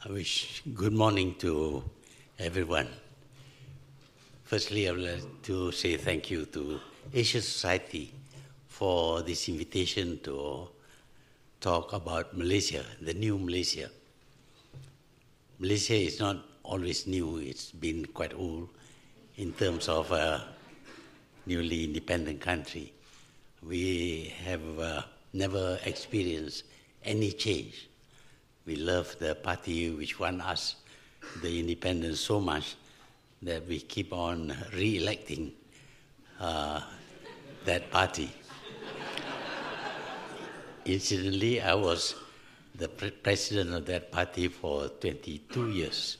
I wish good morning to everyone. Firstly, I would like to say thank you to Asia Society for this invitation to talk about Malaysia, the new Malaysia. Malaysia is not always new, it's been quite old in terms of a newly independent country. We have never experienced any change. We love the party which won us the independence so much that we keep on re-electing that party. Incidentally, I was the president of that party for 22 years.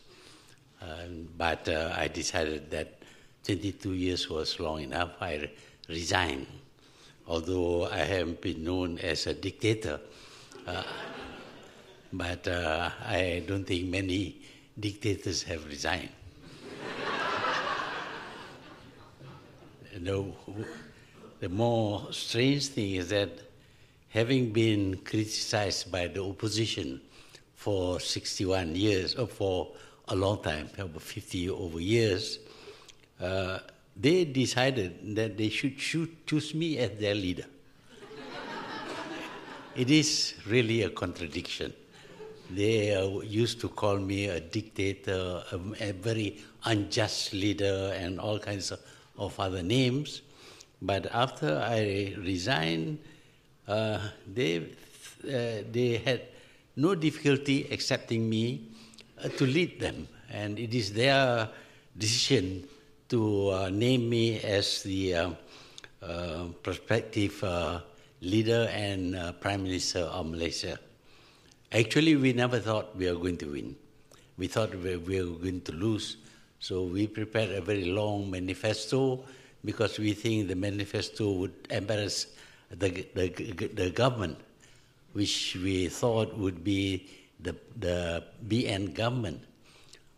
But I decided that 22 years was long enough. I resigned. Although I have been known as a dictator, but I don't think many dictators have resigned. The more strange thing is that having been criticized by the opposition for 61 years, or for a long time, over 50 over years, they decided that they should choose me as their leader. It is really a contradiction. They used to call me a dictator, a very unjust leader, and all kinds of other names. But after I resigned, they had no difficulty accepting me to lead them. And it is their decision to name me as the prospective leader and Prime Minister of Malaysia. Actually, we never thought we were going to win. We thought we were going to lose. So we prepared a very long manifesto because we think the manifesto would embarrass the government, which we thought would be the BN government.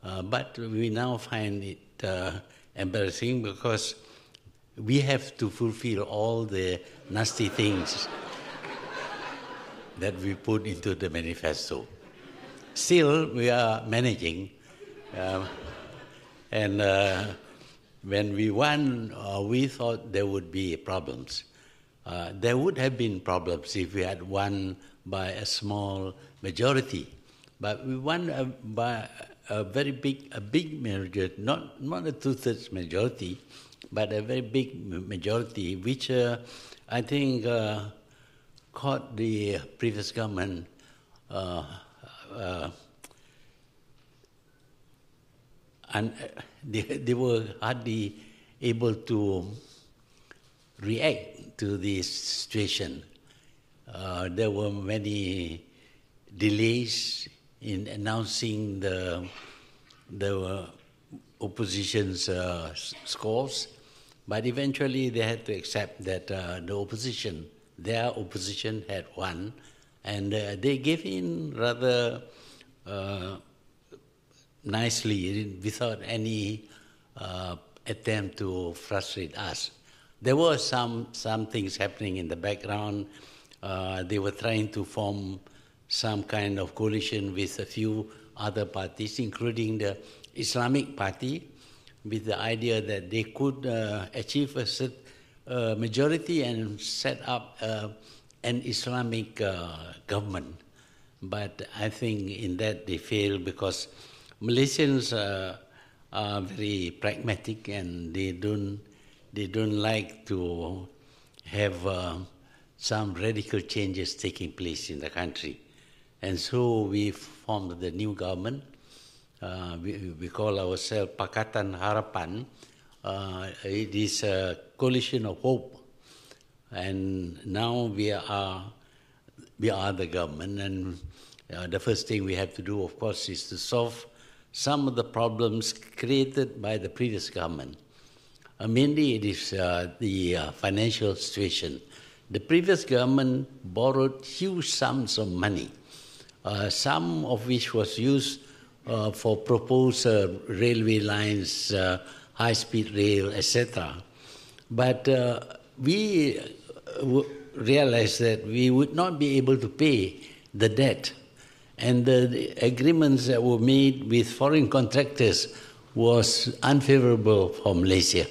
But we now find it embarrassing because we have to fulfill all the nasty things that we put into the manifesto. Still, we are managing. And when we won, we thought there would be problems. There would have been problems if we had won by a small majority. But we won by a very big majority, not a two-thirds majority, but a very big majority, which I think caught the previous government and they were hardly able to react to this situation. There were many delays in announcing the opposition's scores, but eventually they had to accept that their opposition had won, and they gave in rather nicely, without any attempt to frustrate us. There were some things happening in the background. They were trying to form some kind of coalition with a few other parties, including the Islamic Party, with the idea that they could achieve a majority and set up an Islamic government. But I think in that they failed because Malaysians are very pragmatic and they don't like to have some radical changes taking place in the country. And so we formed the new government. We call ourselves Pakatan Harapan. It is a coalition of hope. And now we are the government. And the first thing we have to do, of course, is to solve some of the problems created by the previous government. Mainly it is the financial situation. The previous government borrowed huge sums of money, some of which was used for proposed railway lines, high-speed rail, etc. But we realized that we would not be able to pay the debt. And the agreements that were made with foreign contractors was unfavorable for Malaysia.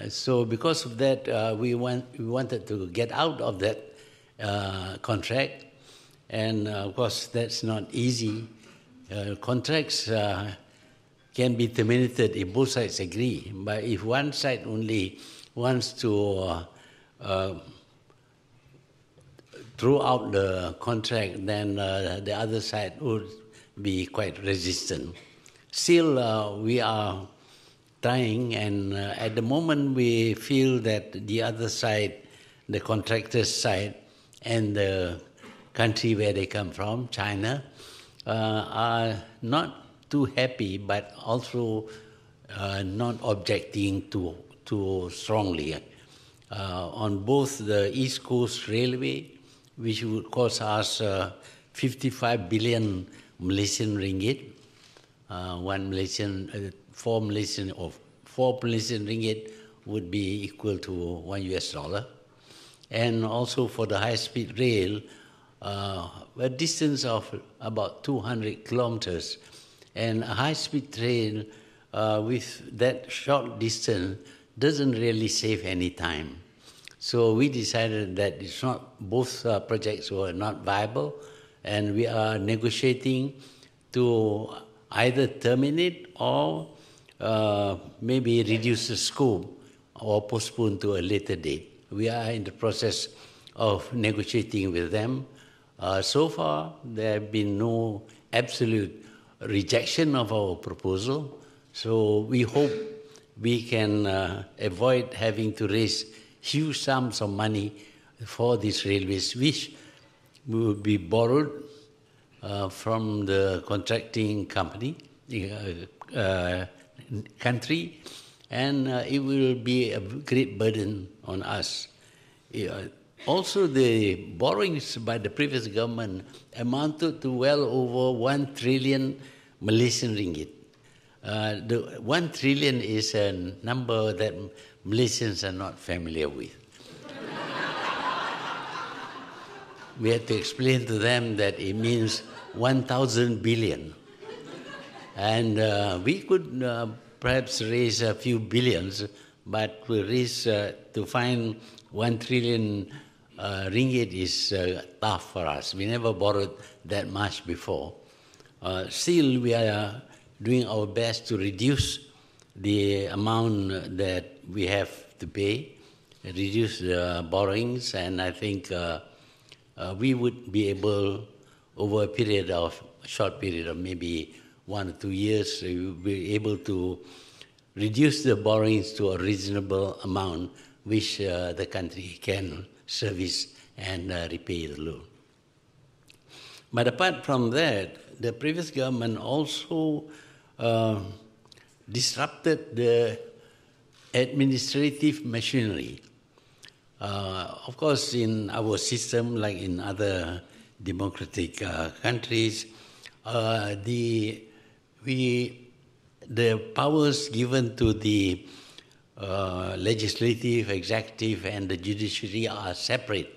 So because of that, we wanted to get out of that contract. And of course, that's not easy. Contracts can be terminated if both sides agree. But if one side only wants to throw out the contract, then the other side would be quite resistant. Still, we are trying, and at the moment we feel that the other side, the contractor's side, and the country where they come from, China, are not too happy, but also not objecting too strongly. On both the East Coast Railway, which would cost us 55 billion Malaysian ringgit, 4 Malaysian ringgit would be equal to $1. And also for the high-speed rail, a distance of about 200 kilometers. And a high-speed train with that short distance doesn't really save any time. So we decided that both projects were not viable, and we are negotiating to either terminate or maybe reduce the scope or postpone to a later date. We are in the process of negotiating with them. So far, there have been no absolute rejection of our proposal, so we hope we can avoid having to raise huge sums of money for these railways, which will be borrowed from the contracting company, country, and it will be a great burden on us. Also, the borrowings by the previous government amounted to well over 1 trillion Malaysian ringgit. The 1 trillion is a number that Malaysians are not familiar with. We had to explain to them that it means 1,000 billion. And we could perhaps raise a few billions, but to find 1 trillion ringgit is tough for us. We never borrowed that much before. Still, we are doing our best to reduce the amount that we have to pay, reduce the borrowings, and I think we would be able, over a short period of maybe 1 or 2 years, we will be able to reduce the borrowings to a reasonable amount which the country can service and repay the loan. But apart from that, the previous government also disrupted the administrative machinery. Of course, in our system, like in other democratic countries, the powers given to the legislative, executive, and the judiciary are separate.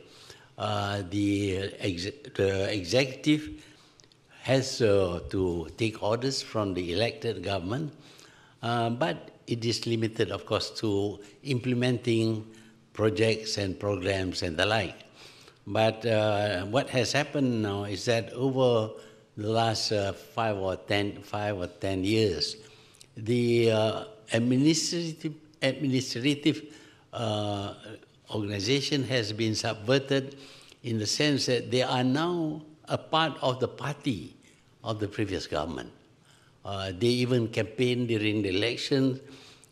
The executive has to take orders from the elected government, but it is limited, of course, to implementing projects and programs and the like. But what has happened now is that over the last 5 or 10 years, the administrative organization has been subverted in the sense that they are now a part of the party of the previous government. They even campaign during the election.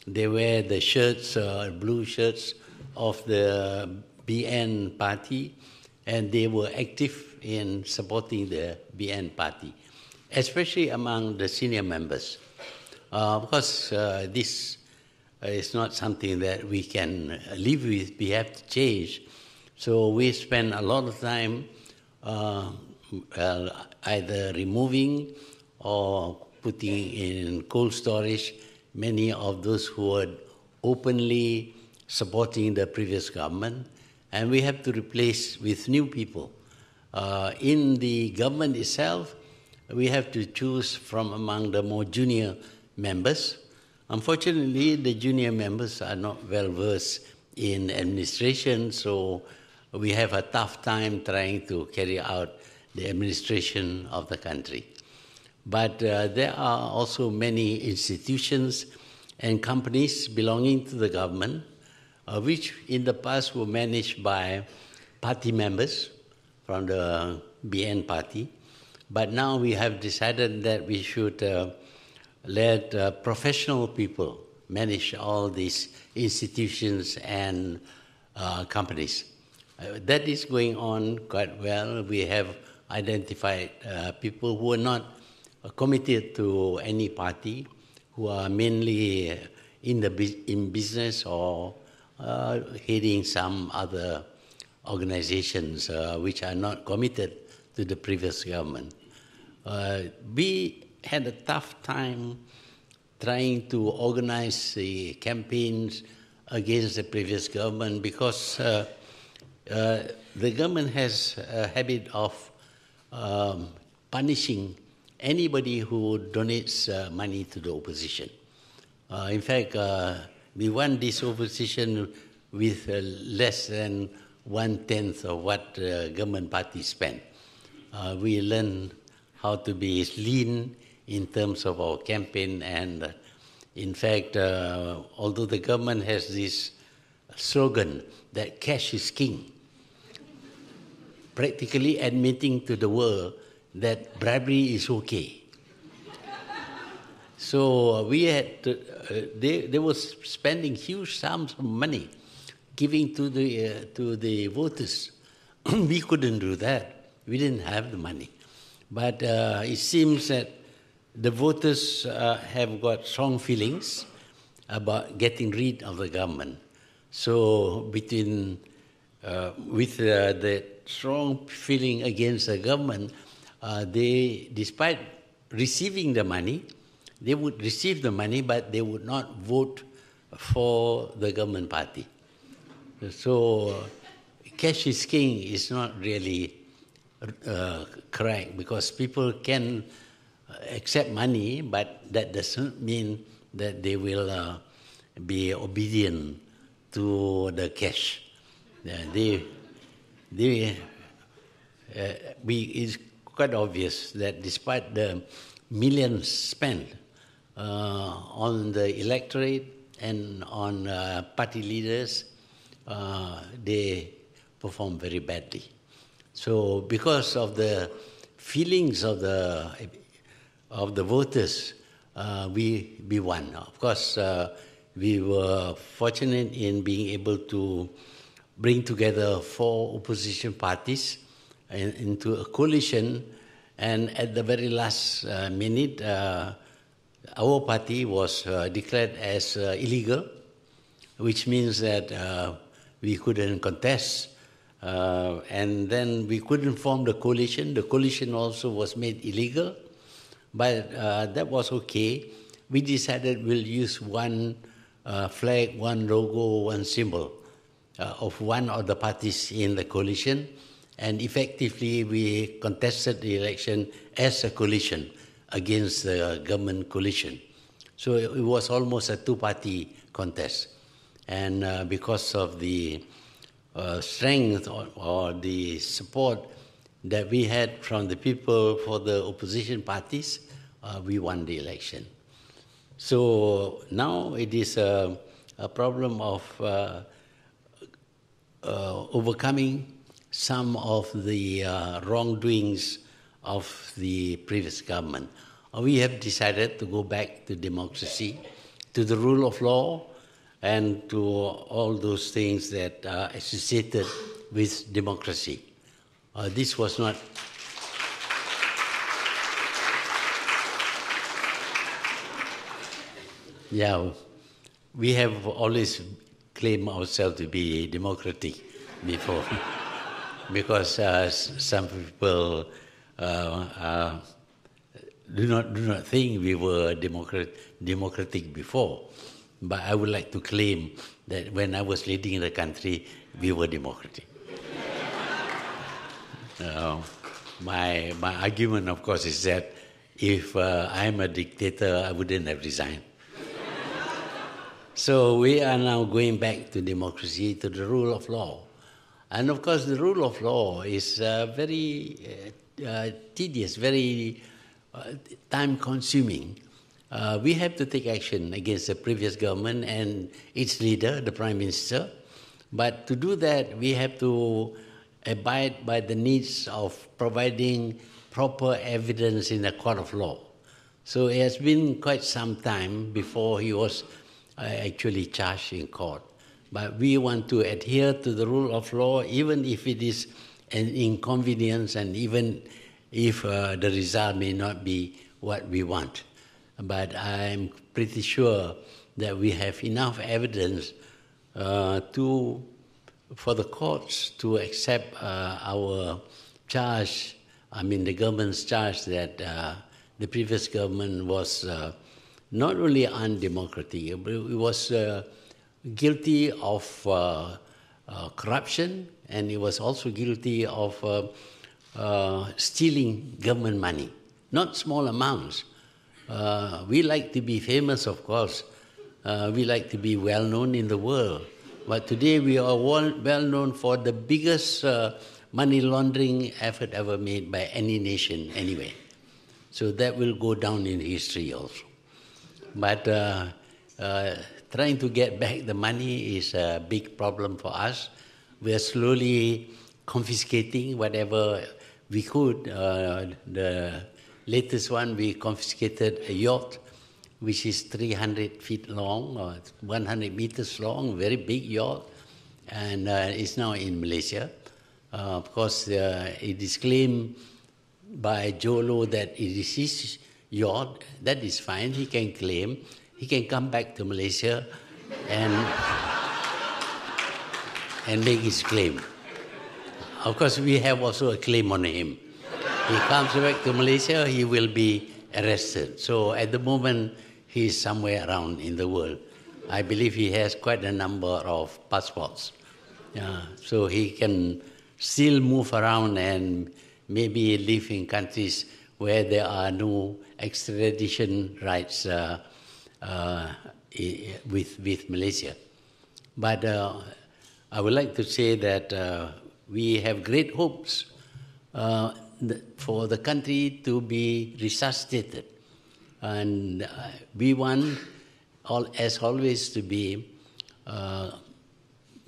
They wear the shirts, blue shirts of the BN party, and they were active in supporting the BN party, especially among the senior members. Of course, this is not something that we can live with. We have to change. So we spend a lot of time either removing or putting in cold storage many of those who were openly supporting the previous government, and we have to replace with new people. In the government itself, we have to choose from among the more junior members. Unfortunately, the junior members are not well versed in administration, so we have a tough time trying to carry out the administration of the country. But there are also many institutions and companies belonging to the government, which in the past were managed by party members from the BN party. But now we have decided that we should let professional people manage all these institutions and companies. That is going on quite well. We have identified people who are not committed to any party, who are mainly in business or heading some other organizations which are not committed to the previous government. We had a tough time trying to organize the campaigns against the previous government because the government has a habit of punishing anybody who donates money to the opposition. In fact, we won this opposition with less than 1/10 of what the government party spent. We learned how to be lean in terms of our campaign, and in fact, although the government has this slogan that cash is king, practically admitting to the world that bribery is okay. So we had to, they were spending huge sums of money, giving to the voters. We couldn't do that. We didn't have the money. But it seems that the voters have got strong feelings about getting rid of the government. So between with the strong feeling against the government, they, despite receiving the money, they would receive the money, but they would not vote for the government party. So cash is king is not really correct, because people can accept money, but that doesn't mean that they will be obedient to the cash. It's quite obvious that despite the millions spent on the electorate and on party leaders, they perform very badly. So because of the feelings of the voters, we won. Of course, we were fortunate in being able to bring together 4 opposition parties into a coalition, and at the very last minute, our party was declared as illegal, which means that we couldn't contest, and then we couldn't form the coalition. The coalition also was made illegal, but that was okay. We decided we'll use one flag, one logo, one symbol of one of the parties in the coalition, and effectively we contested the election as a coalition against the government coalition. So it was almost a 2-party contest. And because of the strength or the support that we had from the people for the opposition parties, we won the election. So now it is a problem of overcoming some of the wrongdoings of the previous government. We have decided to go back to democracy, to the rule of law, and to all those things that are associated with democracy. This was not... Yeah, we have always claimed ourselves to be democratic before, because some people do not think we were democratic before. But I would like to claim that when I was leading the country, we were democratic. Uh, my argument, of course, is that if I'm a dictator, I wouldn't have resigned. So we are now going back to democracy, to the rule of law. And of course, the rule of law is very tedious, very time-consuming. We have to take action against the previous government and its leader, the Prime Minister. But to do that, we have to abide by the needs of providing proper evidence in a court of law. So it has been quite some time before he was actually charged in court. But we want to adhere to the rule of law, even if it is an inconvenience and even if the result may not be what we want. But I'm pretty sure that we have enough evidence for the courts to accept our charge, the government's charge that the previous government was not only undemocratic, but it was guilty of corruption, and it was also guilty of stealing government money, not small amounts. We like to be famous, of course. We like to be well known in the world. But today we are well known for the biggest money laundering effort ever made by any nation anyway. So that will go down in history also. But trying to get back the money is a big problem for us. We are slowly confiscating whatever we could. The latest one, we confiscated a yacht, which is 300 feet long, or 100 meters long, very big yacht, and it's now in Malaysia. Of course, it is claimed by Jolo that it is his yacht. That is fine, he can claim. He can come back to Malaysia and make his claim. Of course, we have also a claim on him. He comes back to Malaysia, he will be arrested. So at the moment, he is somewhere around in the world. I believe he has quite a number of passports. So he can still move around and maybe live in countries where there are no extradition rights with Malaysia. But I would like to say that we have great hopes for the country to be resuscitated. And we want, as always, to be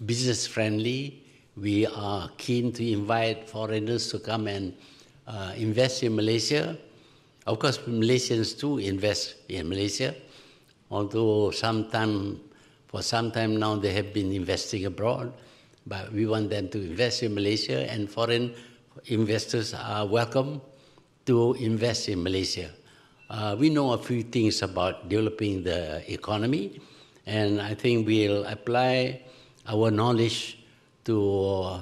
business-friendly. We are keen to invite foreigners to come and invest in Malaysia. Of course, Malaysians too invest in Malaysia, although for some time now they have been investing abroad. But we want them to invest in Malaysia, and foreign investors are welcome to invest in Malaysia. We know a few things about developing the economy, and I think we'll apply our knowledge to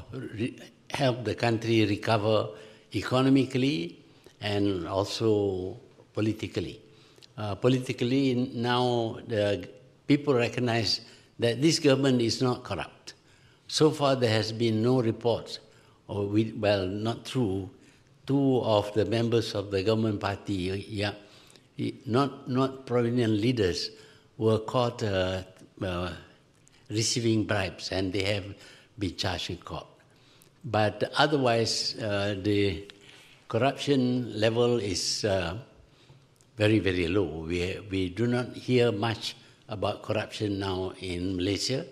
help the country recover economically and also politically. Politically, now the people recognize that this government is not corrupt. So far, there has been no reports, not true. Two of the members of the government party, not prominent leaders, were caught receiving bribes, and they have been charged in court. But otherwise, the corruption level is very, very low. We do not hear much about corruption now in Malaysia.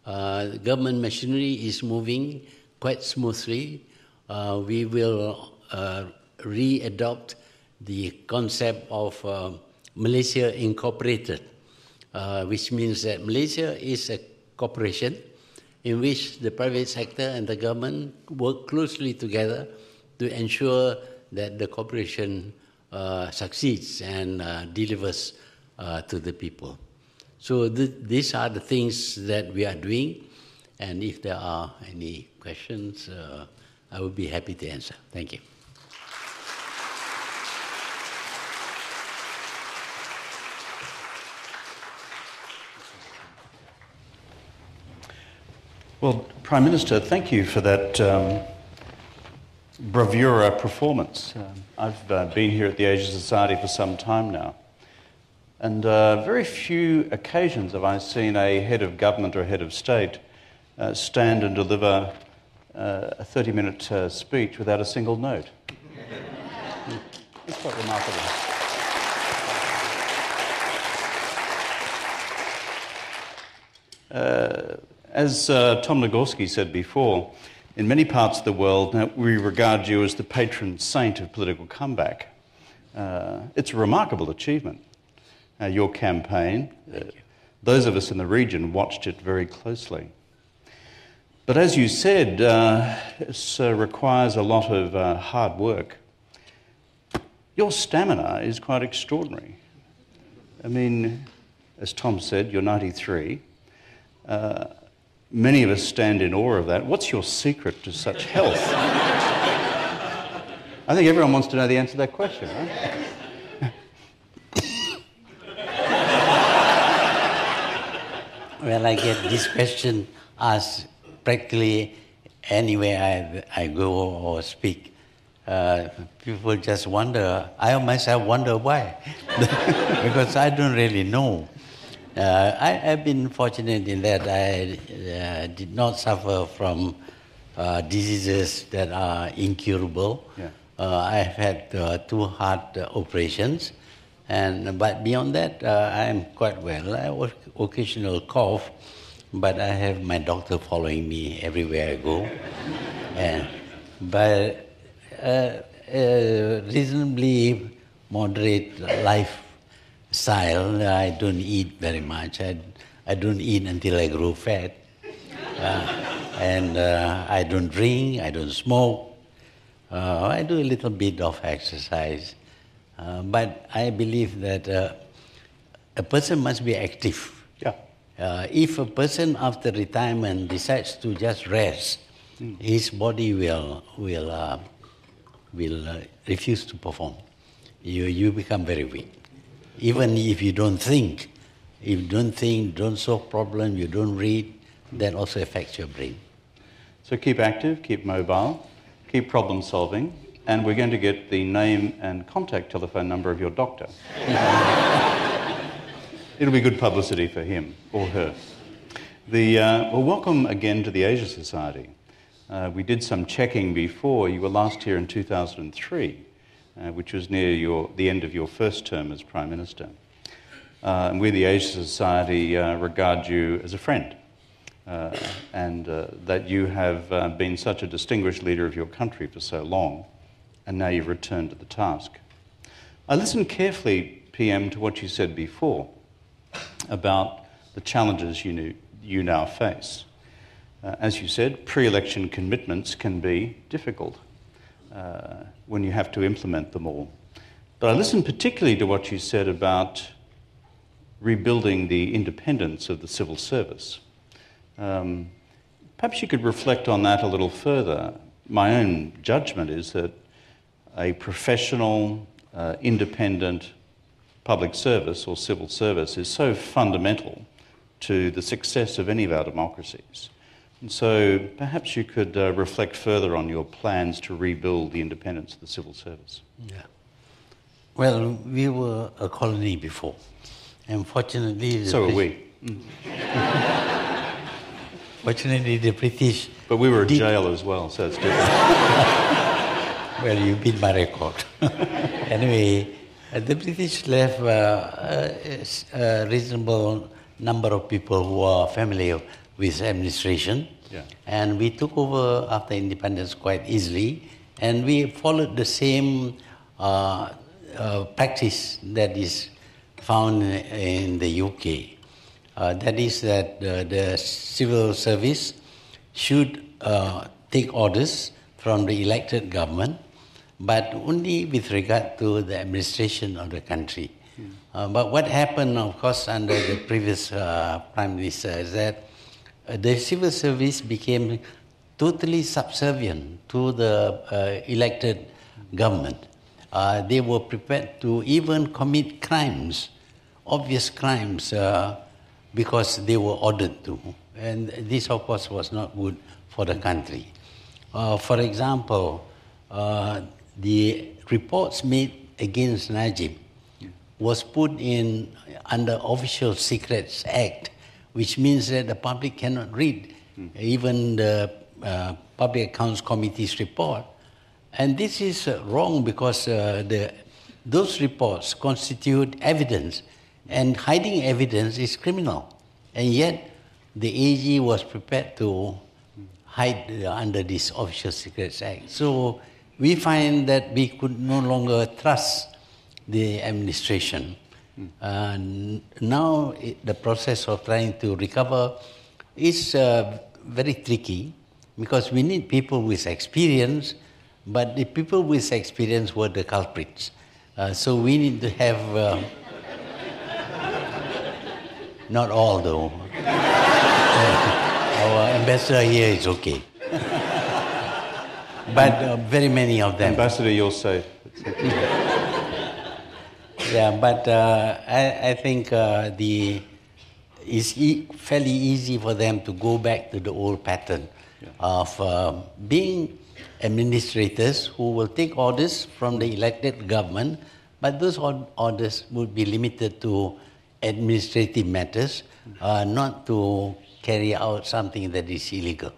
Government machinery is moving quite smoothly. We will re-adopt the concept of Malaysia Incorporated, which means that Malaysia is a corporation in which the private sector and the government work closely together to ensure that the corporation succeeds and delivers to the people. So these are the things that we are doing, and if there are any questions, I would be happy to answer. Thank you. Well, Prime Minister, thank you for that bravura performance. I've been here at the Asia Society for some time now, and very few occasions have I seen a head of government or a head of state stand and deliver a 30-minute speech without a single note. It's quite remarkable. As Tom Nagorski said before, in many parts of the world, we regard you as the patron saint of political comeback. It's a remarkable achievement, your campaign. Those of us in the region watched it very closely. But as you said, it requires a lot of hard work. Your stamina is quite extraordinary. I mean, as Tom said, you're 93. Many of us stand in awe of that. What's your secret to such health? I think everyone wants to know the answer to that question, right? Well, I get this question asked practically anywhere I go or speak. People just wonder, I myself wonder why, because I don't really know. I've been fortunate in that I did not suffer from diseases that are incurable. Yeah. I've had 2 heart operations, but beyond that, I'm quite well. I have occasional cough, but I have my doctor following me everywhere I go. But reasonably moderate lifestyle. I don't eat very much. I don't eat until I grow fat. And I don't drink, I don't smoke. I do a little bit of exercise. But I believe that a person must be active. Yeah. If a person after retirement decides to just rest, his body will refuse to perform. You become very weak. Even if you don't think, don't solve problems, you don't read, that also affects your brain. So keep active, keep mobile, keep problem solving, and we're going to get the name and contact telephone number of your doctor. It'll be good publicity for him or her. Well, welcome again to the Asia Society. We did some checking before. You were last here in 2003, which was near the end of your first term as Prime Minister. And we, the Asia Society, regard you as a friend, and that you have been such a distinguished leader of your country for so long, and now you've returned to the task. I listened carefully, PM, to what you said before about the challenges you now face. As you said, pre-election commitments can be difficult when you have to implement them all. But I listened particularly to what you said about rebuilding the independence of the civil service. Perhaps you could reflect on that a little further. My own judgment is that a professional, independent public service or civil service is so fundamental to the success of any of our democracies. And so perhaps you could reflect further on your plans to rebuild the independence of the civil service. Yeah. Well, we were a colony before. And fortunately... So are we. Fortunately, the British... But we were a jail as well, so it's different. Well, you beat my record. Anyway, the British left a reasonable number of people who are familiar with administration. Yeah. And we took over after independence quite easily. And we followed the same practice that is found in the UK. That is that the civil service should take orders from the elected government, but only with regard to the administration of the country. But what happened, of course, under the previous Prime Minister is that the civil service became totally subservient to the elected government. They were prepared to even commit crimes, obvious crimes, because they were ordered to. And this, of course, was not good for the country. For example, the reports made against Najib was put in under Official Secrets Act, which means that the public cannot read even the Public Accounts Committee's report. And this is wrong because those reports constitute evidence, and hiding evidence is criminal. And yet, the AG was prepared to hide under this Official Secrets Act. So we find that we could no longer trust the administration. Now the process of trying to recover is very tricky because we need people with experience, but the people with experience were the culprits. So we need to have, not all though. Our ambassador here is okay. But very many of them. Ambassador, you're safe. Yeah, but I think it's fairly easy for them to go back to the old pattern of being administrators who will take orders from the elected government, but those orders would be limited to administrative matters, not to carry out something that is illegal.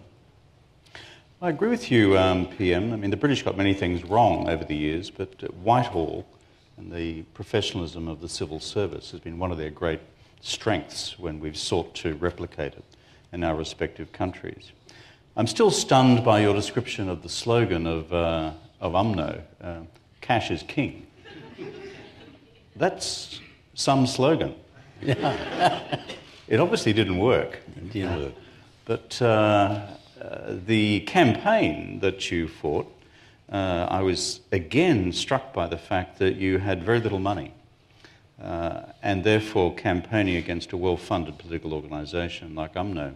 I agree with you, PM. I mean, the British got many things wrong over the years, but Whitehall and the professionalism of the civil service has been one of their great strengths when we've sought to replicate it in our respective countries. I'm still stunned by your description of the slogan of UMNO, cash is king. That's some slogan. It obviously didn't work. It didn't work. But the campaign that you fought, I was again struck by the fact that you had very little money and therefore campaigning against a well-funded political organisation like UMNO.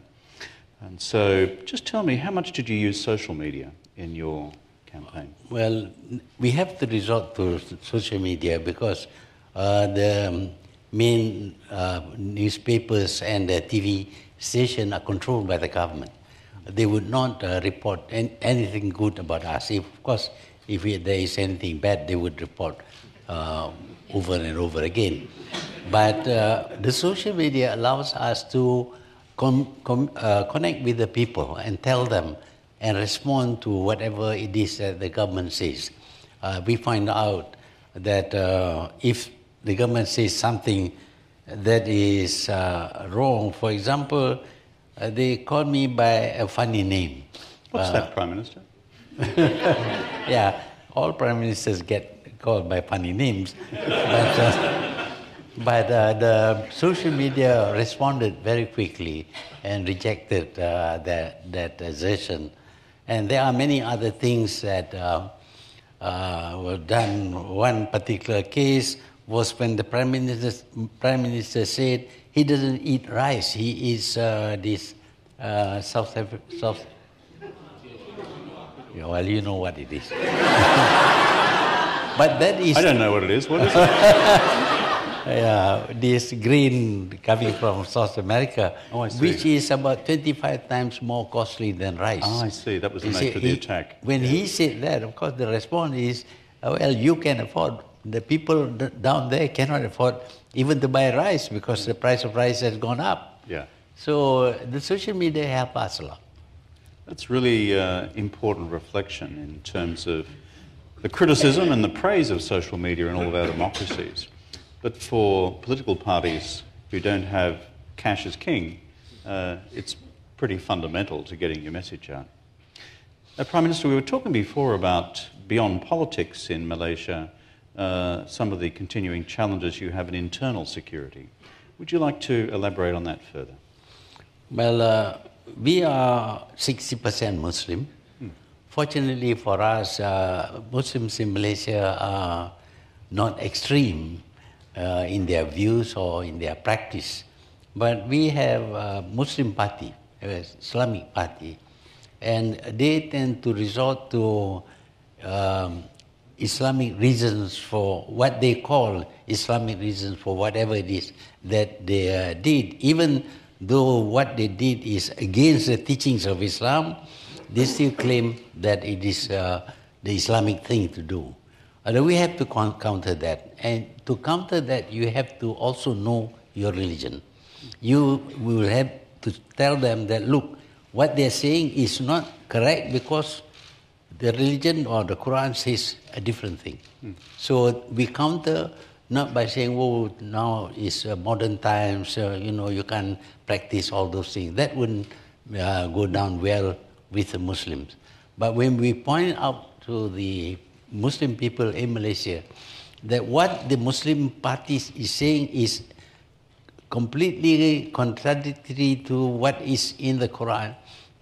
And so just tell me, how much did you use social media in your campaign? Well, we have to resort to social media because the main newspapers and the TV station are controlled by the government. They would not report anything good about us. Of course, if there is anything bad, they would report over and over again. But the social media allows us to connect with the people and tell them and respond to whatever it is that the government says. We find out that if the government says something that is wrong, for example, they call me by a funny name. What's that, Prime Minister? Yeah, all Prime Ministers get called by funny names. But the social media responded very quickly and rejected that assertion. And there are many other things that were done. One particular case was when the Prime Minister said he doesn't eat rice. He eats this South. Well, you know what it is. But that is. I don't know what it is. What is it? This green coming from South America, which is about 25 times more costly than rice. Ah, I see. That was the nature of the attack. When he said that, of course, the response is, well, you can afford. The people down there cannot afford even to buy rice because the price of rice has gone up. Yeah. So the social media help us a lot. That's really important reflection in terms of the criticism and the praise of social media in all of our democracies. But for political parties who don't have cash as king, it's pretty fundamental to getting your message out. Prime Minister, we were talking before about beyond politics in Malaysia, some of the continuing challenges you have in internal security. Would you like to elaborate on that further? Well, we are 60% Muslim. Fortunately for us, Muslims in Malaysia are not extreme in their views or in their practice. But we have a Muslim party, Islamic party, and they tend to resort to Islamic reasons for what they call Islamic reasons for whatever it is that they did. Even though what they did is against the teachings of Islam, they still claim that it is the Islamic thing to do. We have to counter that. And to counter that, you have to also know your religion. You will have to tell them that, look, what they're saying is not correct because the religion or the Quran says a different thing. So we counter not by saying, oh, now is modern times, you can't practice all those things. That wouldn't go down well with the Muslims. But when we point out to the Muslim people in Malaysia that what the Muslim parties is saying is completely contradictory to what is in the Quran,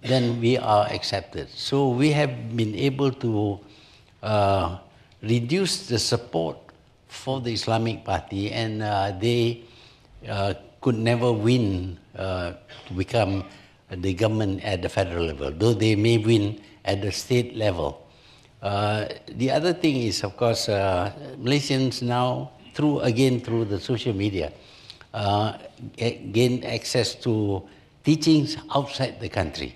then we are accepted. So we have been able to reduce the support for the Islamic Party, and they could never win to become the government at the federal level, though they may win at the state level. The other thing is, of course, Malaysians now, through the social media, gain access to teachings outside the country.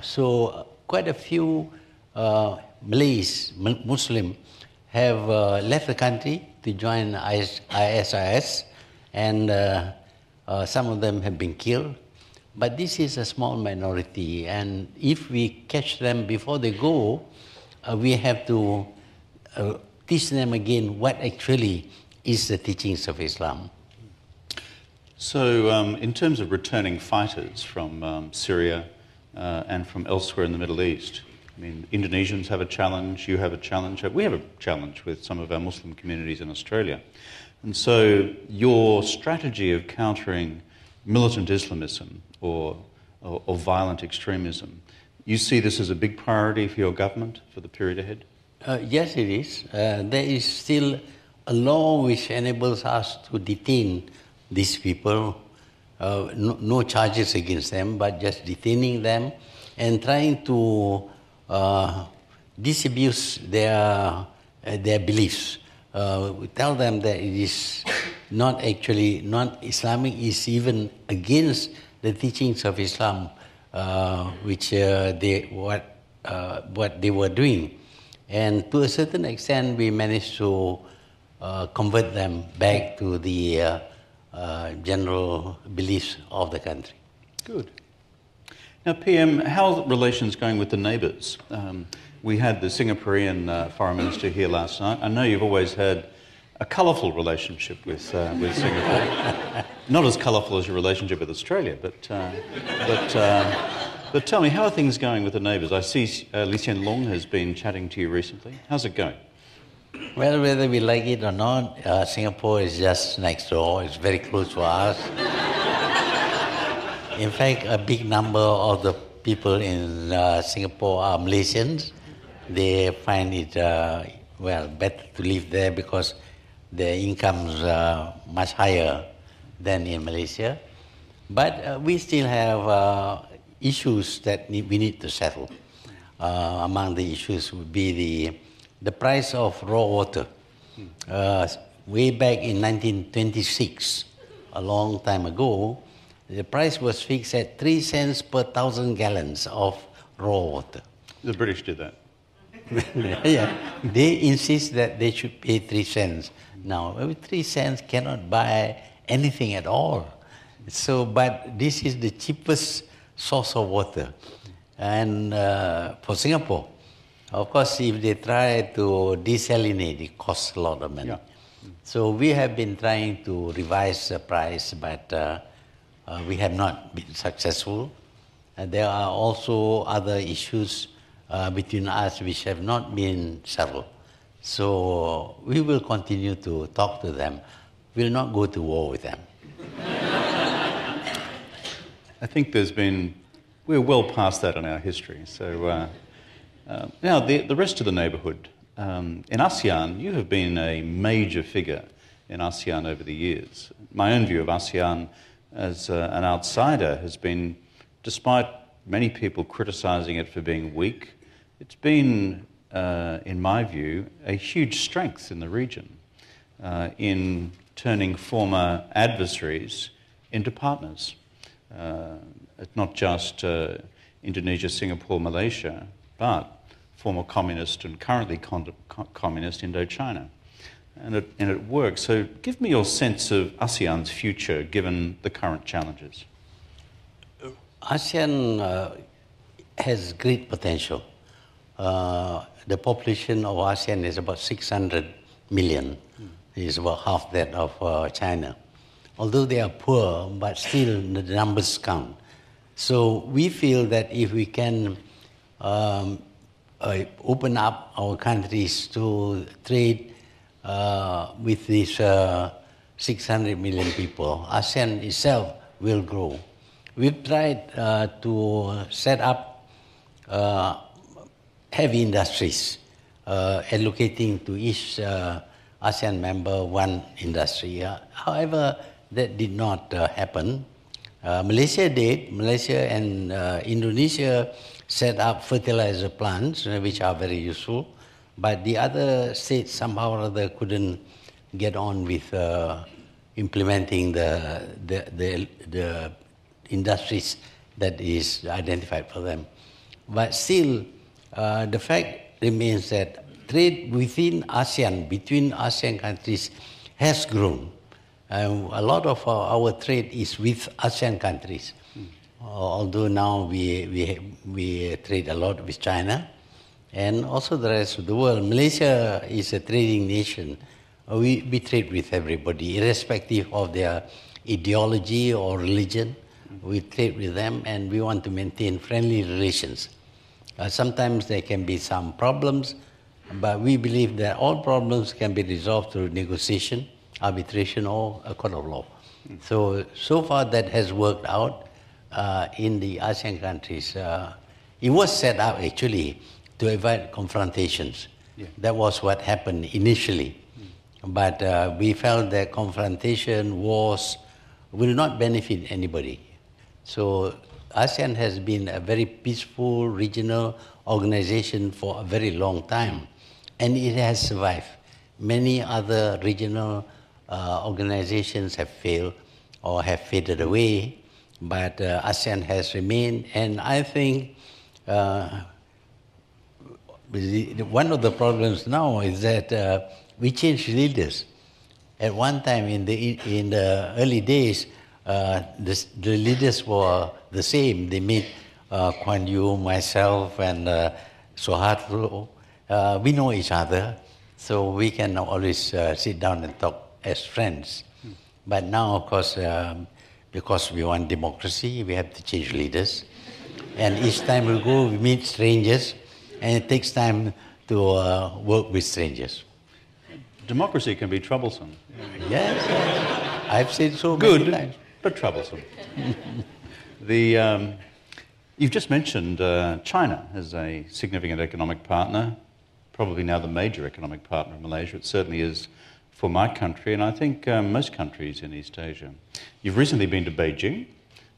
So quite a few Malays, Muslim, have left the country to join ISIS, and some of them have been killed. But this is a small minority, and if we catch them before they go, we have to teach them again what actually is the teachings of Islam. So in terms of returning fighters from Syria and from elsewhere in the Middle East, I mean, Indonesians have a challenge, you have a challenge, we have a challenge with some of our Muslim communities in Australia. And so your strategy of countering militant Islamism or violent extremism, you see this as a big priority for your government for the period ahead? Yes, it is. There is still a law which enables us to detain these people, no charges against them, but just detaining them and trying to disabuse their beliefs. We tell them that it is not actually non-Islamic, is even against the teachings of Islam, which what they were doing. And to a certain extent, we managed to convert them back to the general beliefs of the country. Good. Now, PM, how are relations going with the neighbours? We had the Singaporean Foreign Minister here last night. I know you've always had a colourful relationship with Singapore. Not as colourful as your relationship with Australia, but tell me, how are things going with the neighbours? I see Lee Hsien Loong has been chatting to you recently. How's it going? Well, whether we like it or not, Singapore is just next door. It's very close to us. In fact, a big number of the people in Singapore are Malaysians. They find it, better to live there because their incomes are much higher than in Malaysia. But we still have issues that we need to settle. Among the issues would be the price of raw water. Way back in 1926, a long time ago, the price was fixed at 3 cents per 1,000 gallons of raw water. The British did that. Yeah, they insist that they should pay 3 cents. Now, 3 cents cannot buy anything at all. So, but this is the cheapest source of water. And for Singapore, of course, if they try to desalinate, it costs a lot of money. Yeah. So we have been trying to revise the price, but we have not been successful. There are also other issues between us which have not been settled. So we will continue to talk to them. We will not go to war with them. I think we're well past that in our history. So now the rest of the neighbourhood. In ASEAN, you have been a major figure in ASEAN over the years. My own view of ASEAN as an outsider has been, despite many people criticising it for being weak, it's been, in my view, a huge strength in the region in turning former adversaries into partners. It's not just Indonesia, Singapore, Malaysia, but former communist and currently communist Indochina. And it works. So give me your sense of ASEAN's future given the current challenges. ASEAN has great potential. The population of ASEAN is about 600 million. It's about half that of China. Although they are poor, but still the numbers count. So we feel that if we can open up our countries to trade with these 600 million people, ASEAN itself will grow. We've tried to set up heavy industries, allocating to each ASEAN member one industry. However, that did not happen. Malaysia did. Malaysia and Indonesia set up fertilizer plants, which are very useful. But the other states somehow or other couldn't get on with implementing the industries that is identified for them. But still, the fact remains that trade within ASEAN, between ASEAN countries, has grown. A lot of our trade is with ASEAN countries. Although now we trade a lot with China and also the rest of the world. Malaysia is a trading nation. We trade with everybody, irrespective of their ideology or religion. We trade with them and we want to maintain friendly relations. Sometimes there can be some problems, but we believe that all problems can be resolved through negotiation, arbitration, or a court of law. So far that has worked out in the ASEAN countries. It was set up actually to avoid confrontations. Yeah. That was what happened initially. But we felt that confrontation, wars, will not benefit anybody. So ASEAN has been a very peaceful regional organization for a very long time, and it has survived. Many other regional organizations have failed or have faded away, but ASEAN has remained, and I think one of the problems now is that we changed leaders. At one time in the early days, the leaders were the same. They met Kuan Yew, myself, and Suharto. We know each other, so we can always sit down and talk as friends. But now, of course, because we want democracy, we have to change leaders. And each time we go, we meet strangers, and it takes time to work with strangers. Democracy can be troublesome. Yes, I've said so many times. But troublesome. You've just mentioned China as a significant economic partner, probably now the major economic partner of Malaysia. It certainly is for my country, and I think most countries in East Asia. You've recently been to Beijing.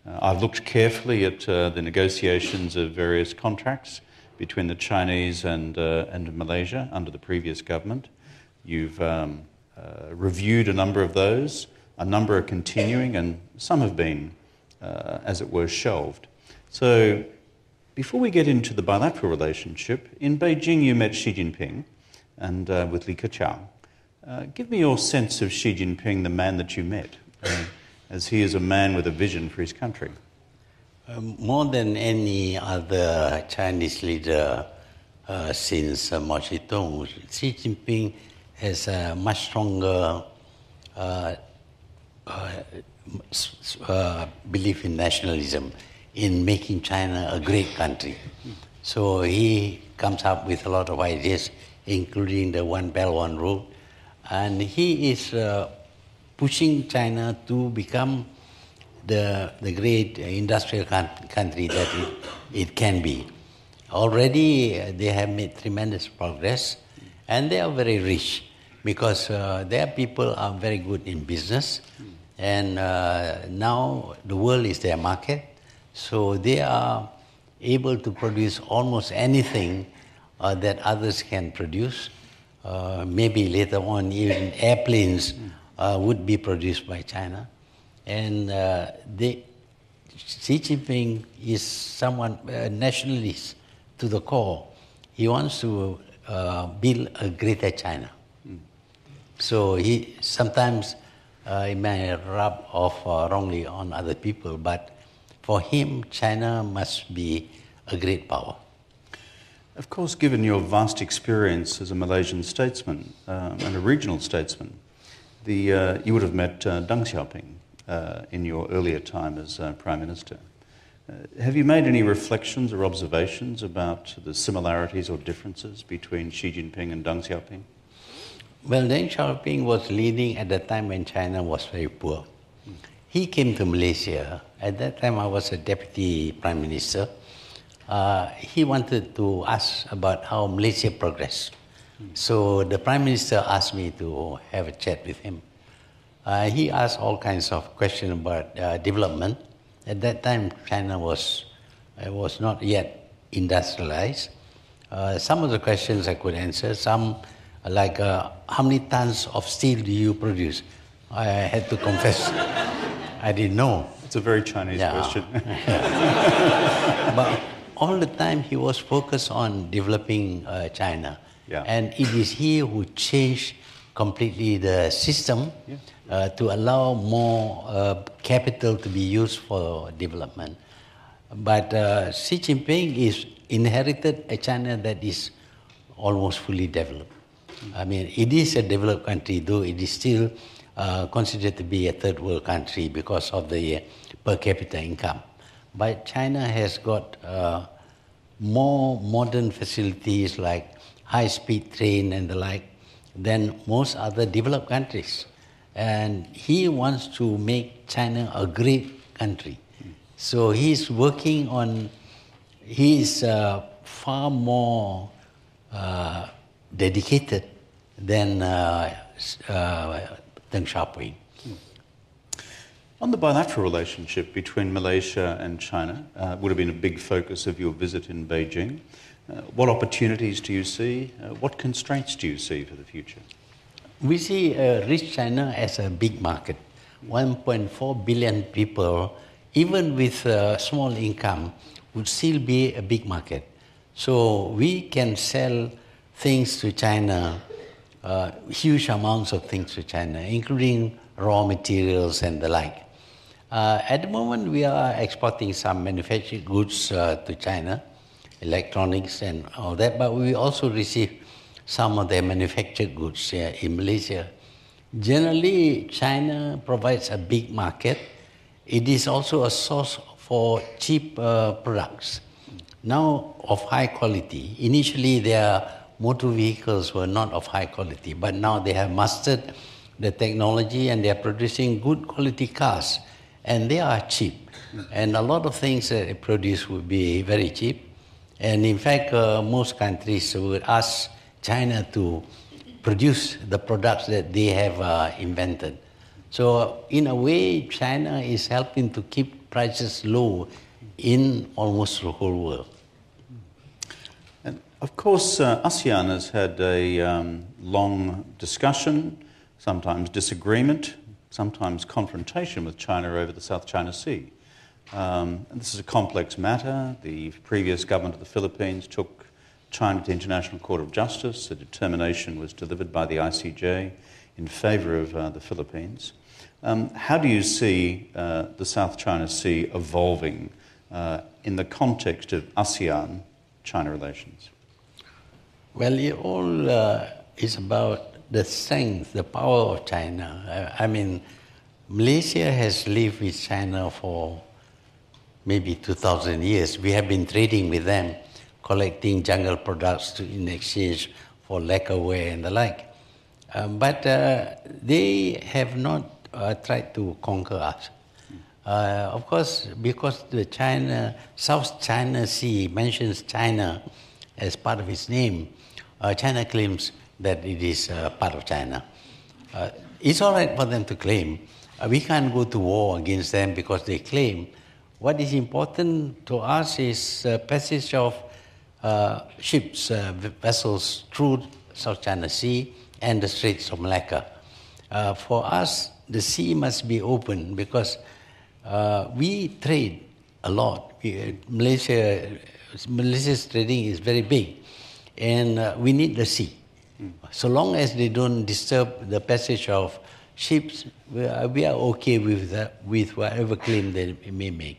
I've looked carefully at the negotiations of various contracts between the Chinese and Malaysia under the previous government. You've reviewed a number of those. A number are continuing, and some have been, as it were, shelved. So, before we get into the bilateral relationship, in Beijing you met Xi Jinping and with Li Keqiang. Give me your sense of Xi Jinping, the man that you met, as he is a man with a vision for his country. More than any other Chinese leader since Mao Zedong, Xi Jinping has a much stronger belief in nationalism, in making China a great country. So he comes up with a lot of ideas, including the One Belt, One Road. And he is pushing China to become the great industrial country that it can be. Already they have made tremendous progress, and they are very rich because their people are very good in business, and now the world is their market, so they are able to produce almost anything that others can produce. Maybe later on even airplanes would be produced by China. And Xi Jinping is someone nationalist to the core. he wants to build a greater China. So he sometimes it may rub off wrongly on other people, but for him, China must be a great power. Of course, given your vast experience as a Malaysian statesman and a regional statesman, you would have met Deng Xiaoping in your earlier time as Prime Minister. Have you made any reflections or observations about the similarities or differences between Xi Jinping and Deng Xiaoping? Well, Deng Xiaoping was leading at the time when China was very poor. He came to Malaysia. At that time, I was a deputy prime minister. He wanted to ask about how Malaysia progressed. So the prime minister asked me to have a chat with him. He asked all kinds of questions about development. At that time, China was not yet industrialized. Some of the questions I could answer. Some, like how many tons of steel do you produce? I had to confess, I didn't know. It's a very Chinese question. But all the time he was focused on developing China. Yeah. And it is he who changed completely the system to allow more capital to be used for development. But Xi Jinping is inherited a China that is almost fully developed. I mean, it is a developed country, though it is still considered to be a third world country because of the per capita income. But China has got more modern facilities like high-speed train and the like than most other developed countries. And he wants to make China a great country. So he's working on, he is far more dedicated than Deng Xiaoping. On the bilateral relationship between Malaysia and China, would have been a big focus of your visit in Beijing. What opportunities do you see? What constraints do you see for the future? We see rich China as a big market. 1.4 billion people, even with a small income, would still be a big market. So we can sell things to China, huge amounts of things to China, including raw materials and the like. At the moment, we are exporting some manufactured goods to China, electronics and all that, but we also receive some of their manufactured goods in Malaysia. Generally, China provides a big market. It is also a source for cheap products. Now, of high quality. Initially, their motor vehicles were not of high quality, but now they have mastered the technology and they are producing good quality cars, and they are cheap. And a lot of things that they produce would be very cheap. And in fact, most countries would ask China to produce the products that they have invented. So in a way, China is helping to keep prices low in almost the whole world. And of course, ASEAN has had a long discussion, sometimes disagreement, sometimes confrontation with China over the South China Sea. And this is a complex matter. The previous government of the Philippines took China to the International Court of Justice. A determination was delivered by the ICJ in favour of the Philippines. How do you see the South China Sea evolving in the context of ASEAN-China relations? Well, it all is about the strength, the power of China. I mean, Malaysia has lived with China for maybe 2,000 years. We have been trading with them, collecting jungle products in exchange for lacquerware and the like. But they have not tried to conquer us. Of course, because the South China Sea mentions China as part of its name, China claims that it is part of China. It's all right for them to claim. We can't go to war against them because they claim. What is important to us is passage of ships, vessels through South China Sea and the Straits of Malacca. For us, the sea must be open because we trade a lot. Malaysia's trading is very big. and we need the sea. So long as they don't disturb the passage of ships, we are okay with whatever claim they may make.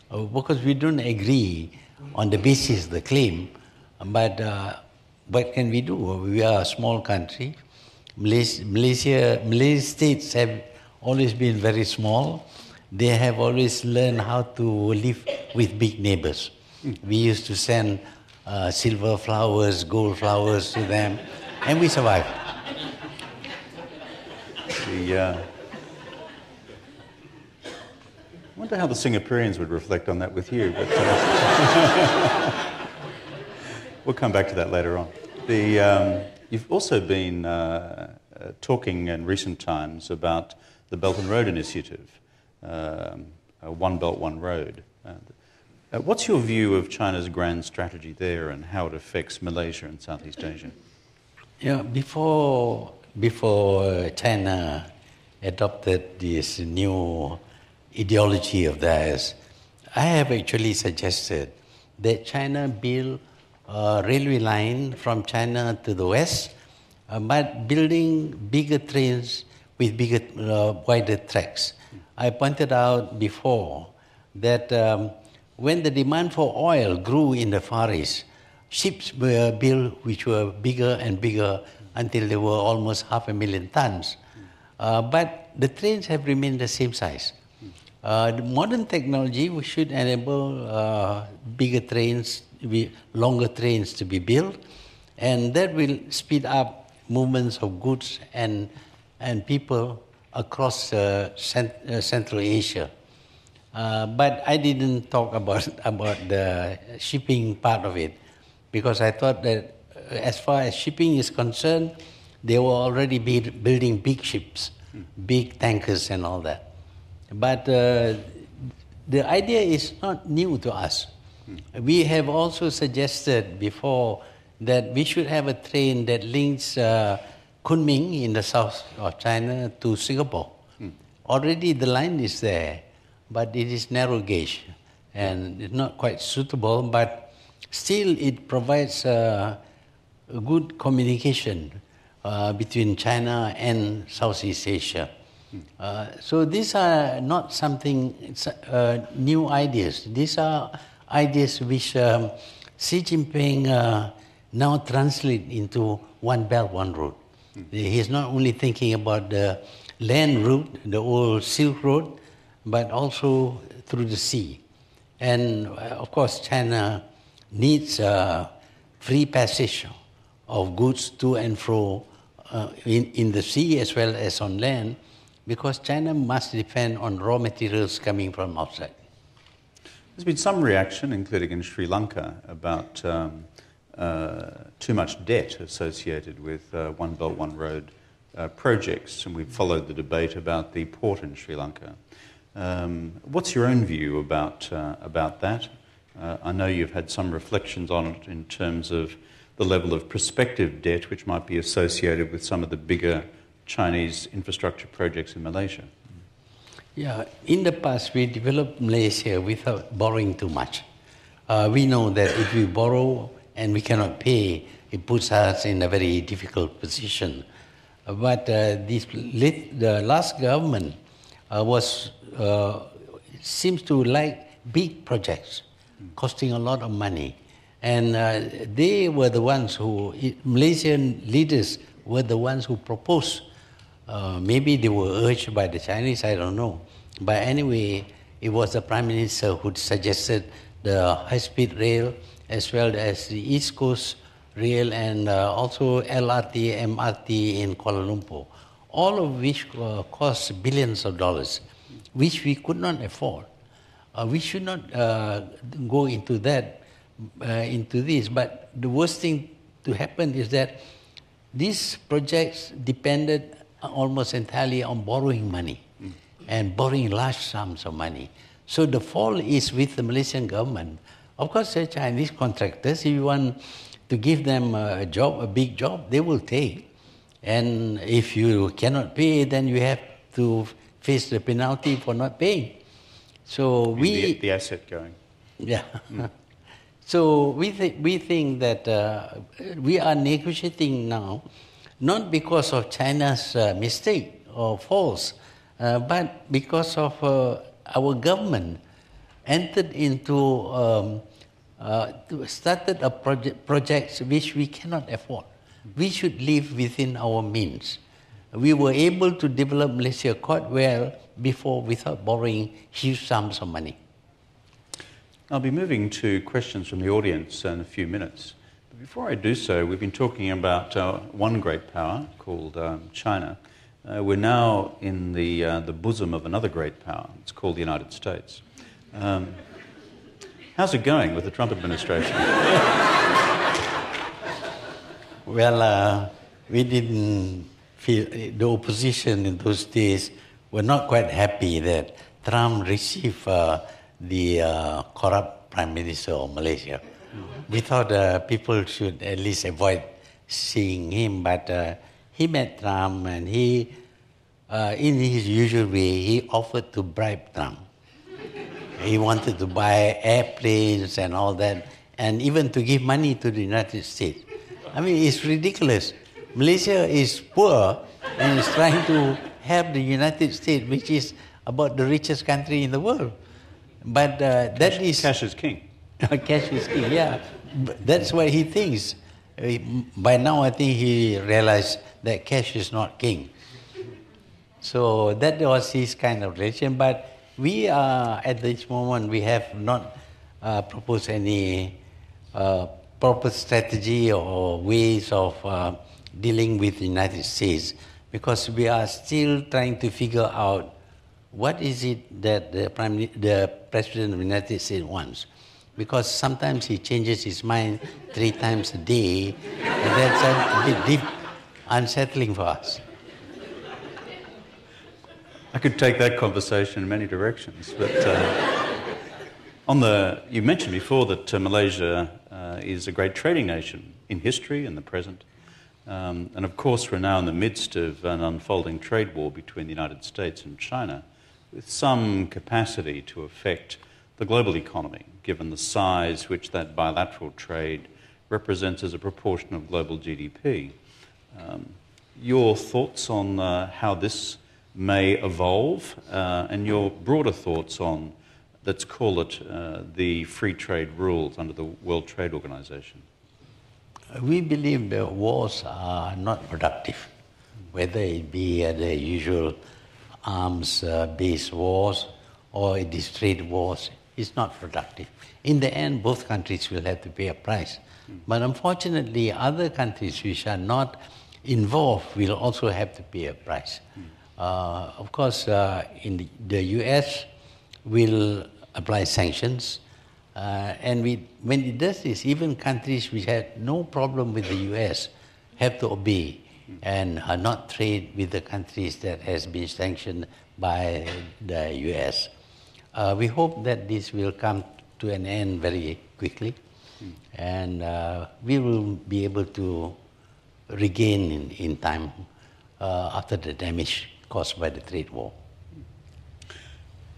Because we don't agree on the basis of the claim, but what can we do? We are a small country. Malaysian states have always been very small. They have always learned how to live with big neighbors. We used to send silver flowers, gold flowers to them, and we survived. I wonder how the Singaporeans would reflect on that with you. But, we'll come back to that later on. You've also been talking in recent times about the Belt and Road Initiative, One Belt, One Road. What's your view of China's grand strategy there and how it affects Malaysia and Southeast Asia? Yeah, before China adopted this new ideology of theirs, I have actually suggested that China build a railway line from China to the west, but building bigger trains with wider tracks. I pointed out before that when the demand for oil grew in the Far East, ships were built which were bigger and bigger until they were almost 500,000 tons. But the trains have remained the same size. The modern technology we should enable bigger trains, longer trains to be built, and that will speed up movements of goods and people across Central Asia. But I didn't talk about the shipping part of it, because I thought that as far as shipping is concerned, they were already building big ships, big tankers and all that. But the idea is not new to us. We have also suggested before that we should have a train that links Kunming in the south of China to Singapore. Already the line is there, but it is narrow gauge and it's not quite suitable, but still it provides good communication between China and Southeast Asia. So these are not something new ideas. These are ideas which Xi Jinping now translate into one belt, one road. He's not only thinking about the land route, the old Silk Road, but also through the sea. And of course, China needs free passage of goods to and fro in the sea as well as on land, because China must depend on raw materials coming from outside. There's been some reaction, including in Sri Lanka, about too much debt associated with One Belt, One Road projects, and we've followed the debate about the port in Sri Lanka. What's your own view about that? I know you've had some reflections on it in terms of the level of prospective debt which might be associated with some of the bigger Chinese infrastructure projects in Malaysia. Yeah, in the past we developed Malaysia without borrowing too much. We know that if we borrow and we cannot pay, it puts us in a very difficult position. But the last government seems to like big projects costing a lot of money. And they were the ones Malaysian leaders were the ones who proposed. Maybe they were urged by the Chinese, I don't know. But anyway, it was the Prime Minister who suggested the high-speed rail as well as the East Coast Rail and also LRT, MRT in Kuala Lumpur, all of which cost billions of dollars, which we could not afford. We should not go into this, but the worst thing to happen is that these projects depended almost entirely on borrowing money and borrowing large sums of money. So the fall is with the Malaysian government. Of course, the Chinese contractors, if you want to give them a big job, they will take. And if you cannot pay, then you have to face the penalty for not paying. So the asset going. Yeah. So we think that we are negotiating now, not because of China's mistake or faults, but because of our government entered into, started a projects which we cannot afford. We should live within our means. We were able to develop Malaysia quite well before without borrowing huge sums of money. I'll be moving to questions from the audience in a few minutes. But before I do so, we've been talking about one great power called China. We're now in the bosom of another great power. It's called the United States. How's it going with the Trump administration? Well, we didn't feel, the opposition in those days were not quite happy that Trump received the corrupt Prime Minister of Malaysia. We thought people should at least avoid seeing him, but he met Trump and he, in his usual way, he offered to bribe Trump. He wanted to buy airplanes and all that, and even to give money to the United States. I mean, it's ridiculous. Malaysia is poor and is trying to help the United States, which is about the richest country in the world. But that is... Cash is king. Cash is king, yeah. That's what he thinks. By now, I think he realized that cash is not king. So that was his kind of relation. But we are, at this moment, we have not proposed any proper strategy or ways of dealing with the United States, because we are still trying to figure out what is it that the President of the United States wants. Because sometimes he changes his mind 3 times a day, and that's a bit deep, unsettling for us. I could take that conversation in many directions, but you mentioned before that Malaysia is a great trading nation in history and the present. And of course, we're now in the midst of an unfolding trade war between the United States and China, with some capacity to affect the global economy, given the size which that bilateral trade represents as a proportion of global GDP. Your thoughts on how this may evolve, and your broader thoughts on, let's call it, the free trade rules under the World Trade Organization? We believe the wars are not productive, whether it be the usual arms-based wars or it is trade wars. It's not productive. In the end, both countries will have to pay a price. But unfortunately, other countries which are not involved will also have to pay a price. Of course, in the US will apply sanctions. And when it does this, even countries which had no problem with the US have to obey and not trade with the countries that has been sanctioned by the US. We hope that this will come to an end very quickly, and we will be able to regain in time after the damage caused by the trade war.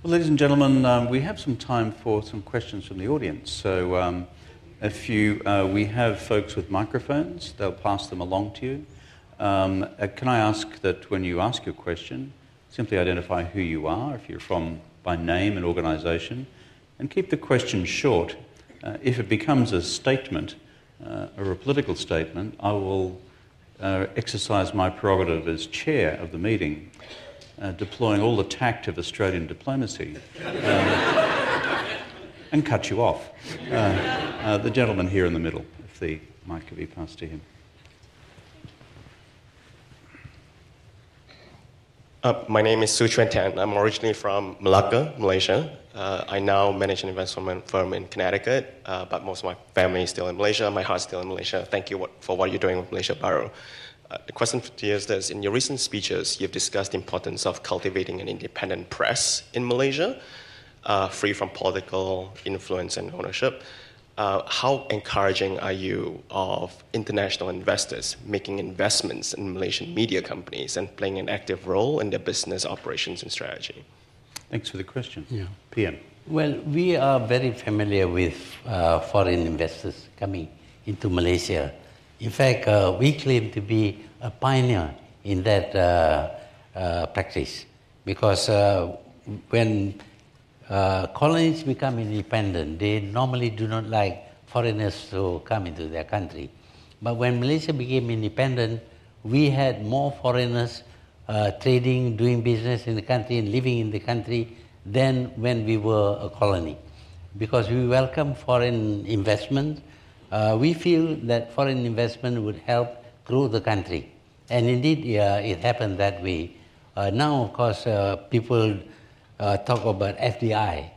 Well, ladies and gentlemen, we have some time for some questions from the audience. So we have folks with microphones, they'll pass them along to you. Can I ask that when you ask your question, simply identify who you are, if you're from by name and organisation, and keep the question short. If it becomes a statement or a political statement, I will exercise my prerogative as chair of the meeting, deploying all the tact of Australian diplomacy and cut you off. The gentleman here in the middle, if the mic could be passed to him. My name is Su Chuan Tan. I'm originally from Malacca, Malaysia. I now manage an investment firm in Connecticut, but most of my family is still in Malaysia. My heart's still in Malaysia. Thank you for what you're doing with Malaysia Baro. The question to you is this. In your recent speeches, you've discussed the importance of cultivating an independent press in Malaysia, free from political influence and ownership. How encouraging are you of international investors making investments in Malaysian media companies and playing an active role in their business operations and strategy? Thanks for the question. Yeah. PM. Well, we are very familiar with foreign investors coming into Malaysia. In fact, we claim to be a pioneer in that practice because when colonies become independent, they normally do not like foreigners to come into their country. But when Malaysia became independent, we had more foreigners trading, doing business in the country and living in the country than when we were a colony. Because we welcome foreign investment, we feel that foreign investment would help grow the country. And indeed, it happened that way. Now, of course, people talk about FDI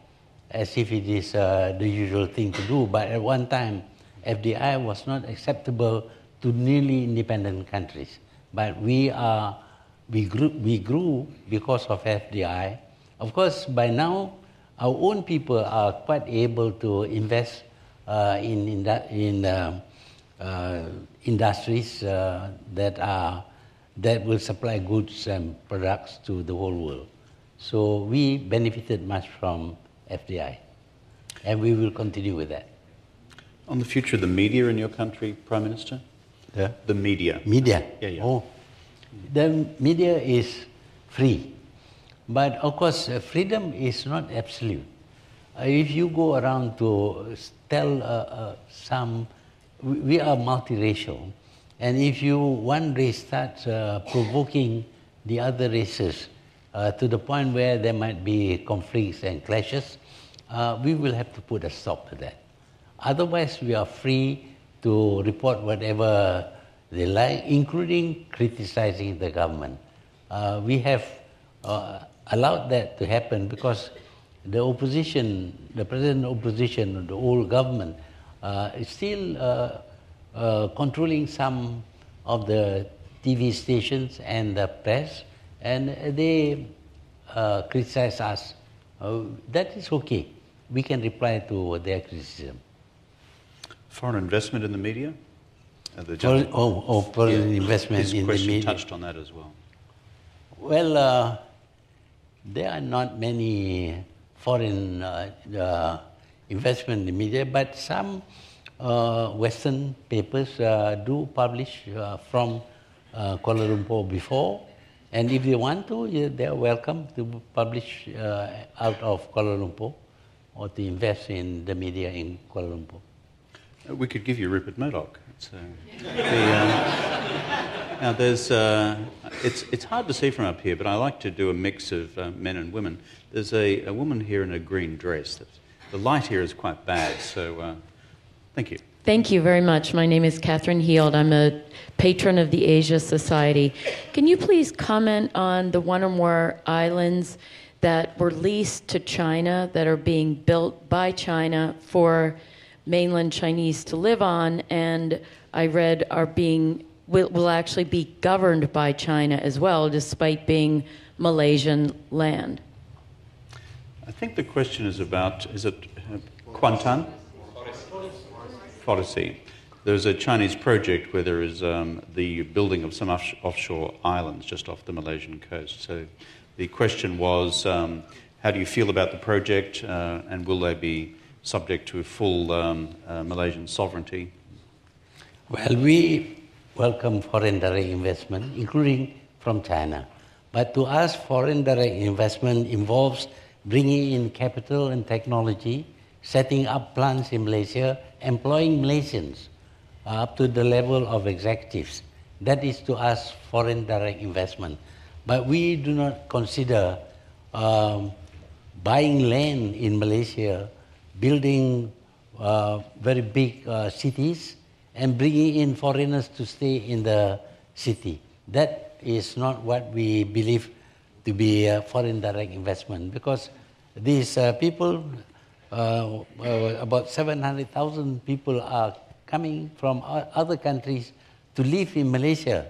as if it is the usual thing to do. But at one time, FDI was not acceptable to nearly independent countries. But we grew because of FDI. Of course, by now, our own people are quite able to invest in industries that will supply goods and products to the whole world. So we benefited much from FDI, and we will continue with that. On the future of the media in your country, Prime Minister? The media. Media? Yeah. Oh, the media is free. But of course, freedom is not absolute. If you go around to tell we are multiracial, and if one race starts provoking the other races to the point where there might be conflicts and clashes, we will have to put a stop to that. Otherwise, we are free to report whatever they like, including criticizing the government. We have allowed that to happen because the opposition, the present opposition, the old government, is still controlling some of the TV stations and the press, and they criticize us. That is okay. We can reply to their criticism. Foreign investment in the media? Foreign investment His in the question media. touched on that as well. Well, there are not many foreign investment in the media, but some Western papers do publish from Kuala Lumpur before, and if they want to, they are welcome to publish out of Kuala Lumpur or to invest in the media in Kuala Lumpur. We could give you Rupert Murdoch. Now, it's hard to see from up here, but I like to do a mix of men and women. There's a woman here in a green dress. The light here is quite bad, so thank you. Thank you very much. My name is Catherine Heald. I'm a patron of the Asia Society. Can you please comment on the one or more islands that were leased to China that are being built by China for mainland Chinese to live on, and I read will actually be governed by China as well, despite being Malaysian land? I think the question is about, is it Kuantan? Forestry. There's a Chinese project where there is the building of some offshore islands just off the Malaysian coast. So the question was, how do you feel about the project, and will they be subject to full Malaysian sovereignty? Well, we welcome foreign direct investment, including from China. But to us, foreign direct investment involves bringing in capital and technology, setting up plants in Malaysia, employing Malaysians up to the level of executives. That is to us foreign direct investment. But we do not consider buying land in Malaysia, building very big cities, and bringing in foreigners to stay in the city. That is not what we believe to be foreign direct investment, because these people, about 700,000 people are coming from other countries to live in Malaysia.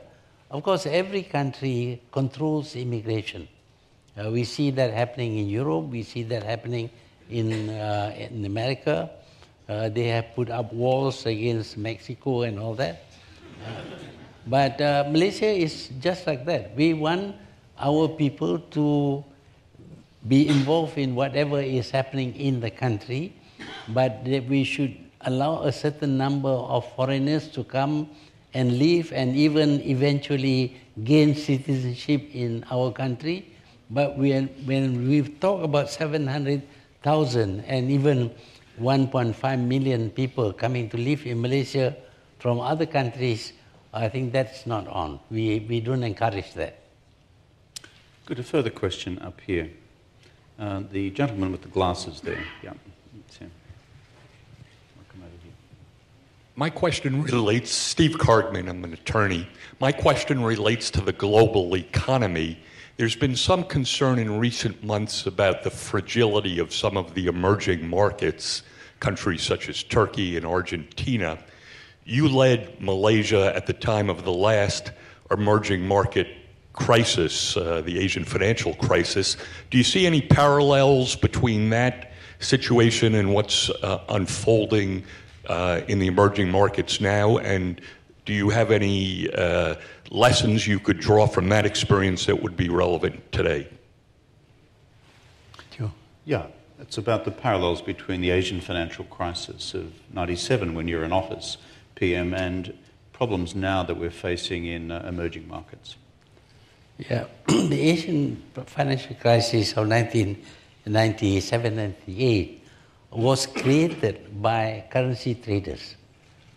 Of course, every country controls immigration. We see that happening in Europe, we see that happening in America. They have put up walls against Mexico and all that. But Malaysia is just like that. We want our people to be involved in whatever is happening in the country, but that we should allow a certain number of foreigners to come and live and even eventually gain citizenship in our country. But when we talk about 700,000 and even 1.5 million people coming to live in Malaysia from other countries, I think that's not on. We don't encourage that. Good. A further question up here. The gentleman with the glasses there. Yeah. Welcome over here. My question relates, Steve Cardman, I'm an attorney. My question relates to the global economy. There's been some concern in recent months about the fragility of some of the emerging markets, countries such as Turkey and Argentina. You led Malaysia at the time of the last emerging market crisis, the Asian financial crisis. Do you see any parallels between that situation and what's unfolding in the emerging markets now? And do you have any lessons you could draw from that experience that would be relevant today? Sure. Yeah, it's about the parallels between the Asian financial crisis of '97 when you were in office, PM, and problems now that we're facing in emerging markets. Yeah, the Asian financial crisis of 1997-98 was created by currency traders.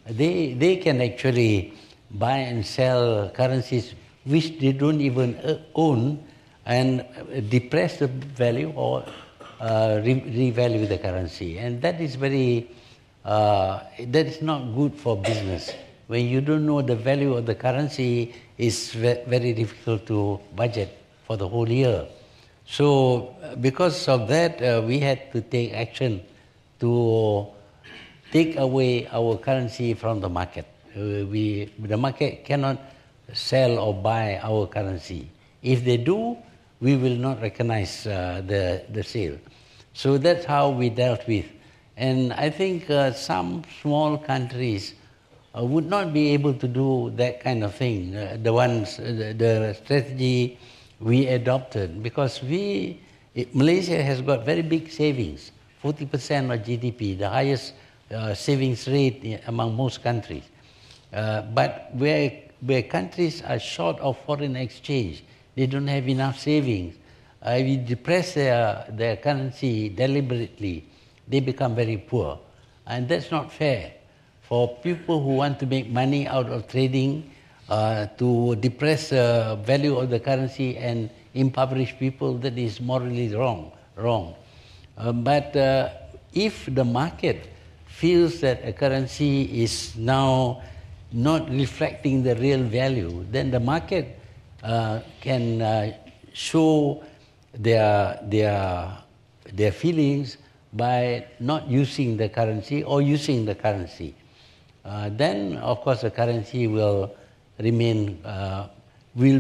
They can actually buy and sell currencies which they don't even own and depress the value or revalue the currency. And that is that is not good for business. When you don't know the value of the currency, it's very difficult to budget for the whole year. So because of that, we had to take action to take away our currency from the market. The market cannot sell or buy our currency. If they do, we will not recognize the sale. So that's how we dealt with. And I think some small countries would not be able to do that kind of thing. The strategy we adopted, because Malaysia has got very big savings, 40% of GDP, the highest savings rate among most countries. But where countries are short of foreign exchange, they don't have enough savings. If you depress their currency deliberately, they become very poor. And that's not fair. For people who want to make money out of trading, to depress the value of the currency and impoverish people, that is morally wrong. But if the market feels that a currency is now not reflecting the real value, then the market can show their feelings by not using the currency or using the currency. Then, of course, the currency will remain, will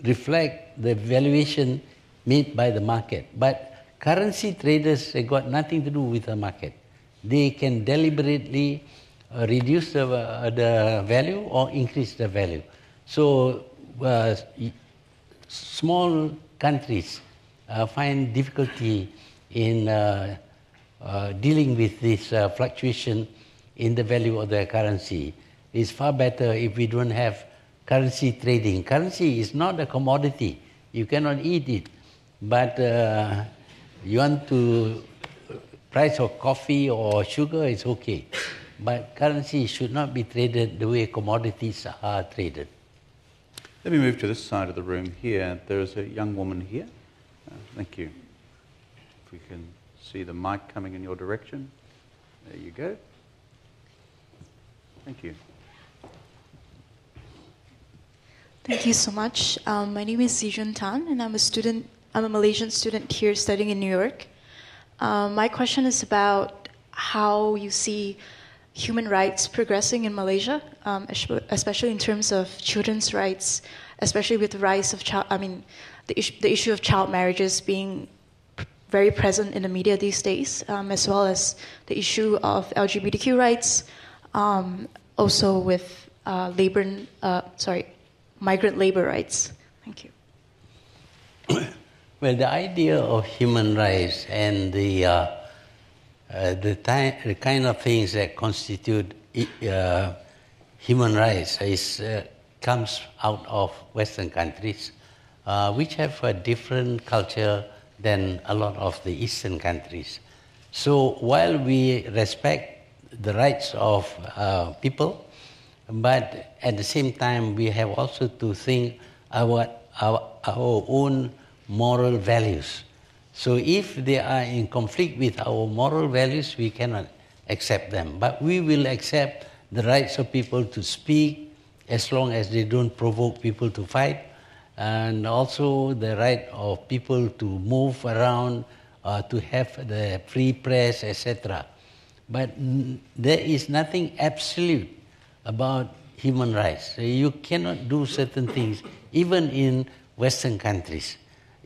reflect the valuation made by the market. But currency traders, they got nothing to do with the market. They can deliberately reduce the value or increase the value. So small countries find difficulty in dealing with this fluctuation in the value of their currency. It's far better if we don't have currency trading. Currency is not a commodity. You cannot eat it. But you want to price of coffee or sugar, it's okay. But currency should not be traded the way commodities are traded. Let me move to this side of the room here. There is a young woman here. Thank you. If we can see the mic coming in your direction. There you go. Thank you. Thank you so much. My name is Zijun Tan, and I'm a Malaysian student here studying in New York. My question is about how you see human rights progressing in Malaysia, especially in terms of children's rights, especially with the rise of the issue of child marriages being very present in the media these days, as well as the issue of LGBTQ rights, also with migrant labor rights. Thank you. Well, the idea of human rights and the kind of things that constitute human rights comes out of Western countries, which have a different culture than a lot of the Eastern countries. So while we respect the rights of people, but at the same time we have also to think our own moral values. So if they are in conflict with our moral values, we cannot accept them. But we will accept the rights of people to speak as long as they don't provoke people to fight, and also the right of people to move around, to have the free press, etc. But there is nothing absolute about human rights. So you cannot do certain things, even in Western countries.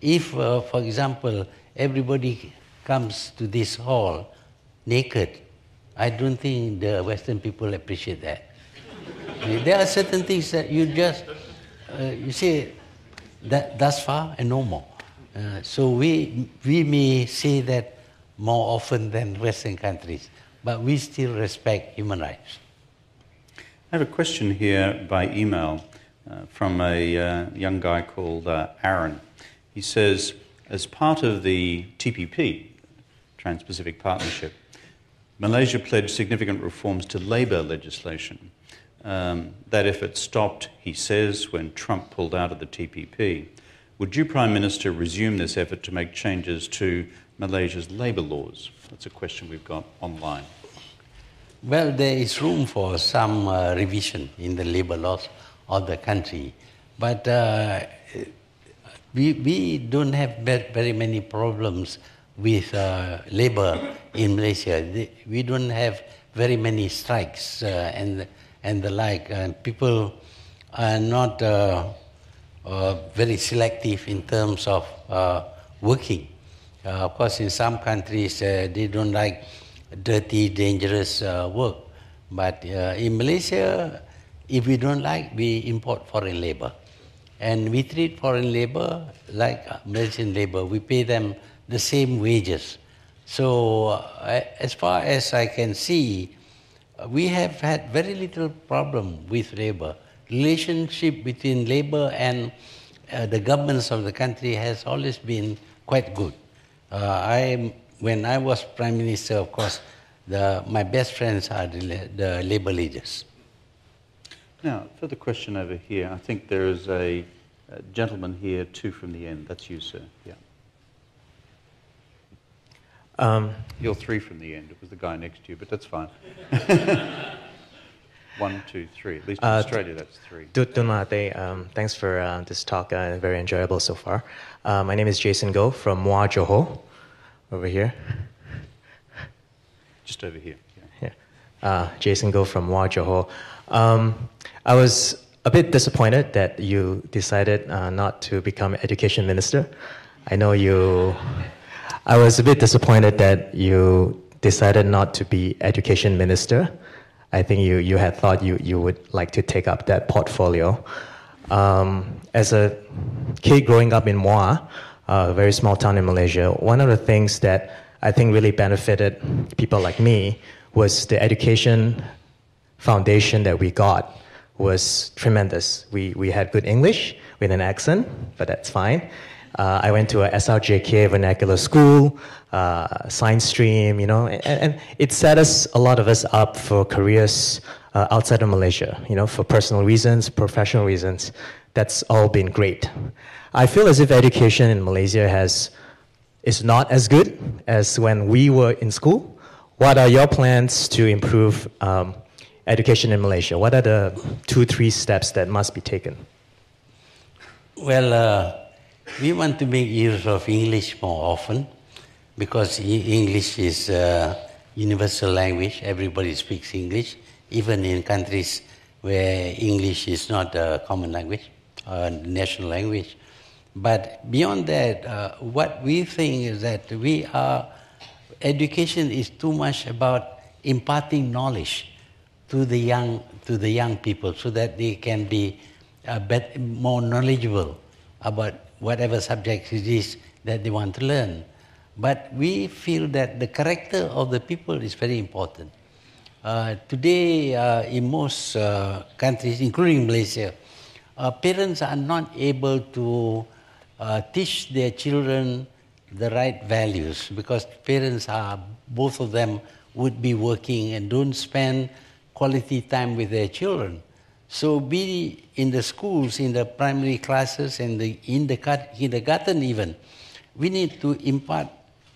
If, for example, everybody comes to this hall naked, I don't think the Western people appreciate that. There are certain things that you just, you say, that thus far and no more. So we may say that more often than Western countries, but we still respect human rights. I have a question here by email from a young guy called Aaron. He says, as part of the TPP, Trans-Pacific Partnership, Malaysia pledged significant reforms to labour legislation. That if it stopped, he says, when Trump pulled out of the TPP, would you, Prime Minister, resume this effort to make changes to Malaysia's labour laws? That's a question we've got online. Well, there is room for some revision in the labour laws of the country, but we don't have very many problems with labour in Malaysia. We don't have very many strikes and the like. People are not very selective in terms of working. Of course, in some countries, they don't like dirty, dangerous work. But in Malaysia, if we don't like, we import foreign labor. And we treat foreign labor like Malaysian labor. We pay them the same wages. So as far as I can see, we have had very little problem with labor. Relationship between labor and the governments of the country has always been quite good. When I was Prime Minister, of course, my best friends are the labor leaders. Now, further question over here. I think there is a gentleman here, two from the end. That's you, sir. Yeah. You're three from the end. It was the guy next to you, but that's fine. 1, 2, 3. At least in Australia, that's 3. Thanks for this talk. Very enjoyable so far. My name is Jason Goh from Muar Johor, over here. Just over here. Yeah. Jason Goh from Muar Johor. I was a bit disappointed that you decided not to become education minister. I was a bit disappointed that you decided not to be education minister. I think you had thought you would like to take up that portfolio. As a kid growing up in Muar, a very small town in Malaysia, one of the things that I think really benefited people like me was the education foundation that we got was tremendous. We had good English with an accent, but that's fine. I went to a SRJK vernacular school, science stream, and it set a lot of us up for careers outside of Malaysia, for personal reasons, professional reasons. That's all been great. I feel as if education in Malaysia is not as good as when we were in school. What are your plans to improve education in Malaysia? What are the 2-3 steps that must be taken? Well, we want to make use of English more often because English is a universal language. Everybody speaks English, even in countries where English is not a common language, national language. But beyond that, what we think is that education is too much about imparting knowledge to the young people so that they can be more knowledgeable about whatever subject it is that they want to learn. But we feel that the character of the people is very important. Today, in most countries, including Malaysia, parents are not able to teach their children the right values because parents are, both of them would be working and don't spend quality time with their children. So be in the schools, in the primary classes, and in the kindergarten even, we need to impart,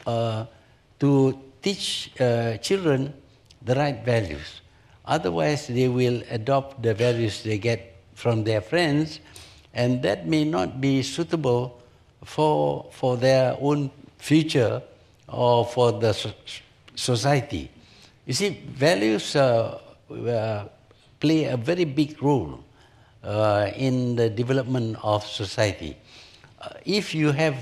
to teach children the right values. Otherwise, they will adopt the values they get from their friends, and that may not be suitable for their own future or for the society. You see, values play a very big role in the development of society. If you have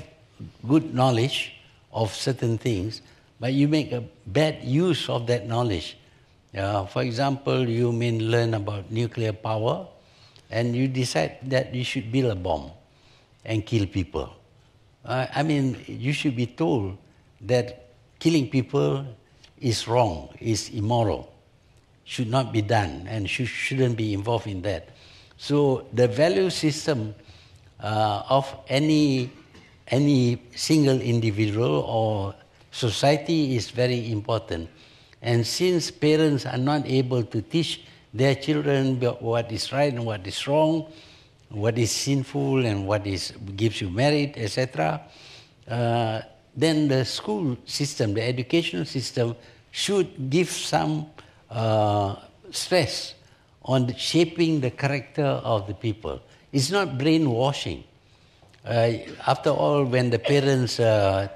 good knowledge of certain things, but you make a bad use of that knowledge. For example, you may learn about nuclear power, and you decide that you should build a bomb and kill people. I mean, you should be told that killing people is wrong, is immoral, should not be done, and shouldn't be involved in that. So the value system of any single individual or society is very important. And since parents are not able to teach their children what is right and what is wrong, what is sinful and what gives you merit, etc., then the school system, the educational system, should give some stress on shaping the character of the people. It's not brainwashing. After all, when the parents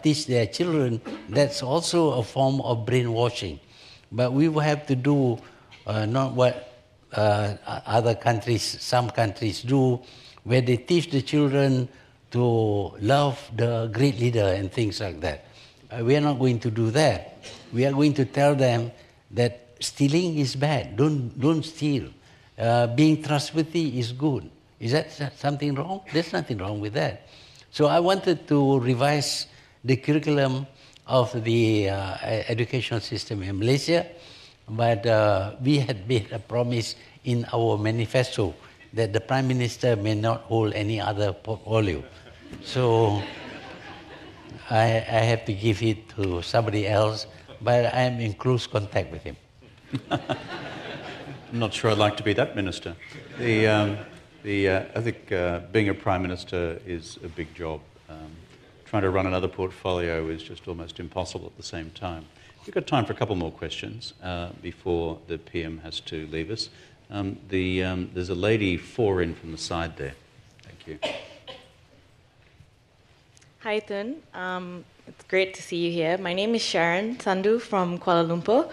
teach their children, that's also a form of brainwashing. But we will have to do not what other countries, some countries do, where they teach the children to love the great leader and things like that. We are not going to do that. We are going to tell them that stealing is bad. Don't steal. Being trustworthy is good. Is that something wrong? There's nothing wrong with that. So I wanted to revise the curriculum of the educational system in Malaysia, but we had made a promise in our manifesto that the Prime Minister may not hold any other portfolio. So I have to give it to somebody else, but I am in close contact with him. I'm not sure I'd like to be that minister. I think being a Prime Minister is a big job. Trying to run another portfolio is just almost impossible at the same time. We've got time for a couple more questions before the PM has to leave us. There's a lady 4 in from the side there. Thank you. Hi, Tun. It's great to see you here. My name is Sharon Sandhu from Kuala Lumpur.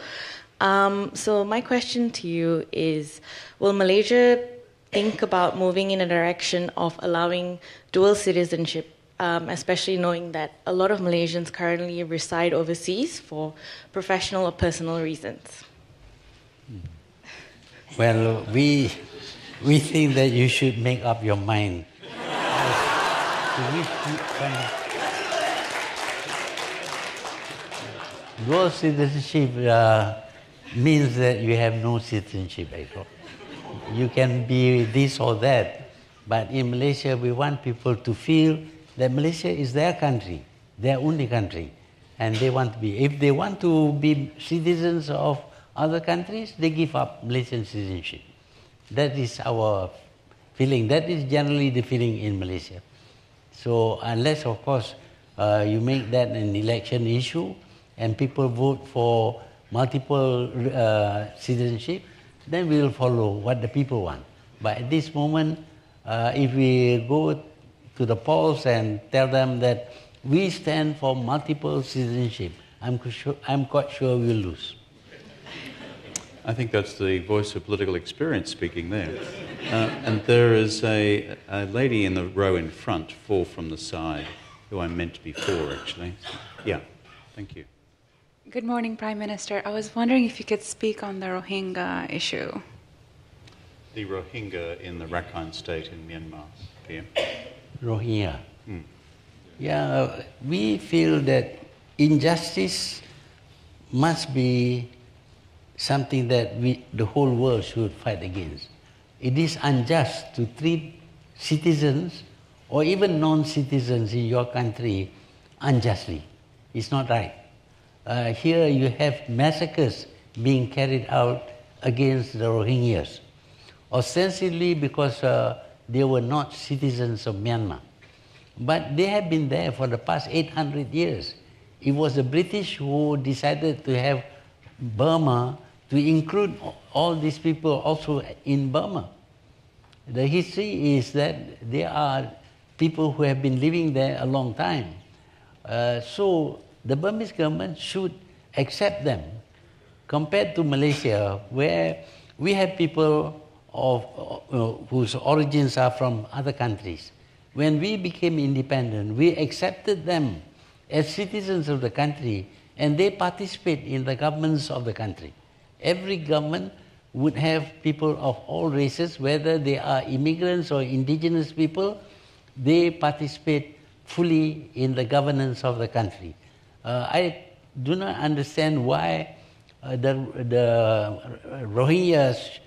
So my question to you is, will Malaysia think about moving in a direction of allowing dual citizenship, especially knowing that a lot of Malaysians currently reside overseas for professional or personal reasons? Well, we think that you should make up your mind. Dual citizenship means that you have no citizenship at all. You can be this or that, but in Malaysia we want people to feel that Malaysia is their country, their only country, and they want to be. If they want to be citizens of other countries, they give up Malaysian citizenship. That is our feeling. That is generally the feeling in Malaysia. So unless, of course, you make that an election issue and people vote for multiple citizenship, then we will follow what the people want. But at this moment, if we go to the polls and tell them that we stand for multiple citizenship, I'm quite sure we'll lose. I think that's the voice of political experience speaking there. And there is a lady in the row in front, 4 from the side, who I meant before, actually. Yeah, thank you. Good morning, Prime Minister. I was wondering if you could speak on the Rohingya issue. The Rohingya in the Rakhine state in Myanmar, PM. Rohingya. Yeah, we feel that injustice must be something that the whole world should fight against. It is unjust to treat citizens or even non-citizens in your country unjustly. It's not right. Here you have massacres being carried out against the Rohingyas, ostensibly because they were not citizens of Myanmar. But they have been there for the past 800 years. It was the British who decided to have Burma, to include all these people also in Burma. The history is that there are people who have been living there a long time. So the Burmese government should accept them. Compared to Malaysia, where we have people whose origins are from other countries. When we became independent, we accepted them as citizens of the country, and they participate in the governments of the country. Every government would have people of all races, whether they are immigrants or indigenous people, they participate fully in the governance of the country. I do not understand why the Rohingyas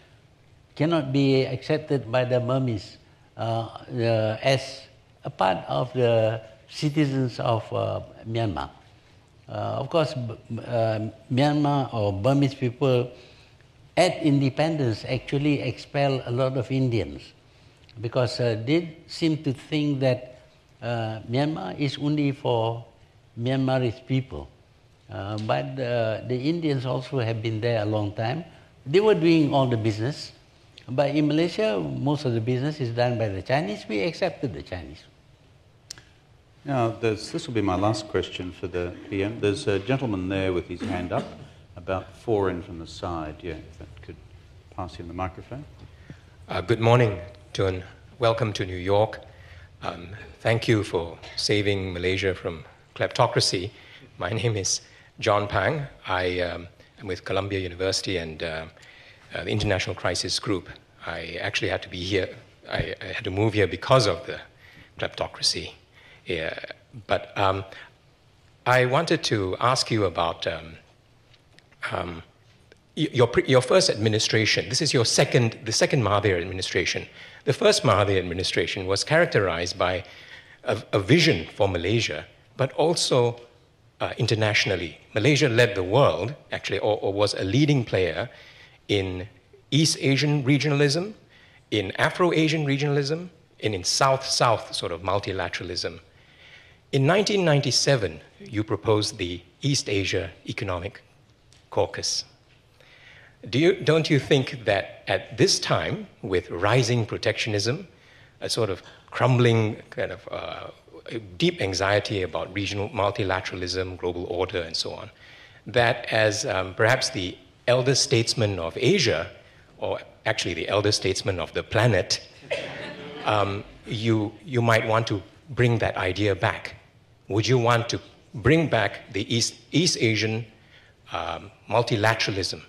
cannot be accepted by the Burmese as a part of the citizens of Myanmar. Of course, Myanmar or Burmese people at independence actually expel a lot of Indians because they seem to think that Myanmar is only for Myanmarese people. But the Indians also have been there a long time. They were doing all the business. But in Malaysia, most of the business is done by the Chinese. We accepted the Chinese. Now, this will be my last question for the PM. There's a gentleman there with his hand up, about 4 in from the side. Yeah, if that could pass him the microphone. Good morning, Tun. Welcome to New York. Thank you for saving Malaysia from kleptocracy. My name is John Pang. I am with Columbia University and the International Crisis Group. I actually had to be here. I had to move here because of the kleptocracy. Yeah, but I wanted to ask you about your first administration. This is the second Mahathir administration. The first Mahathir administration was characterized by a vision for Malaysia, but also internationally. Malaysia led the world, actually, or was a leading player in East Asian regionalism, in Afro-Asian regionalism, and in South-South sort of multilateralism. In 1997, you proposed the East Asia Economic Caucus. Don't you think that at this time, with rising protectionism, a sort of crumbling kind of deep anxiety about regional multilateralism, global order, and so on, that as perhaps the elder statesman of Asia, or actually the elder statesman of the planet, you might want to bring that idea back? Would you want to bring back the East Asian multilateralism?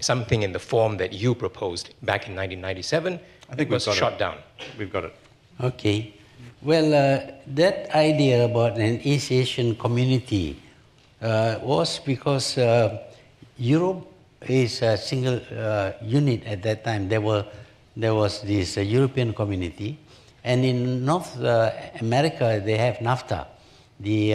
Something in the form that you proposed back in 1997. I think was shot down. We've got it. Okay. Well, that idea about an East Asian community was because Europe is a single unit at that time. There was this European community, and in North America they have NAFTA, the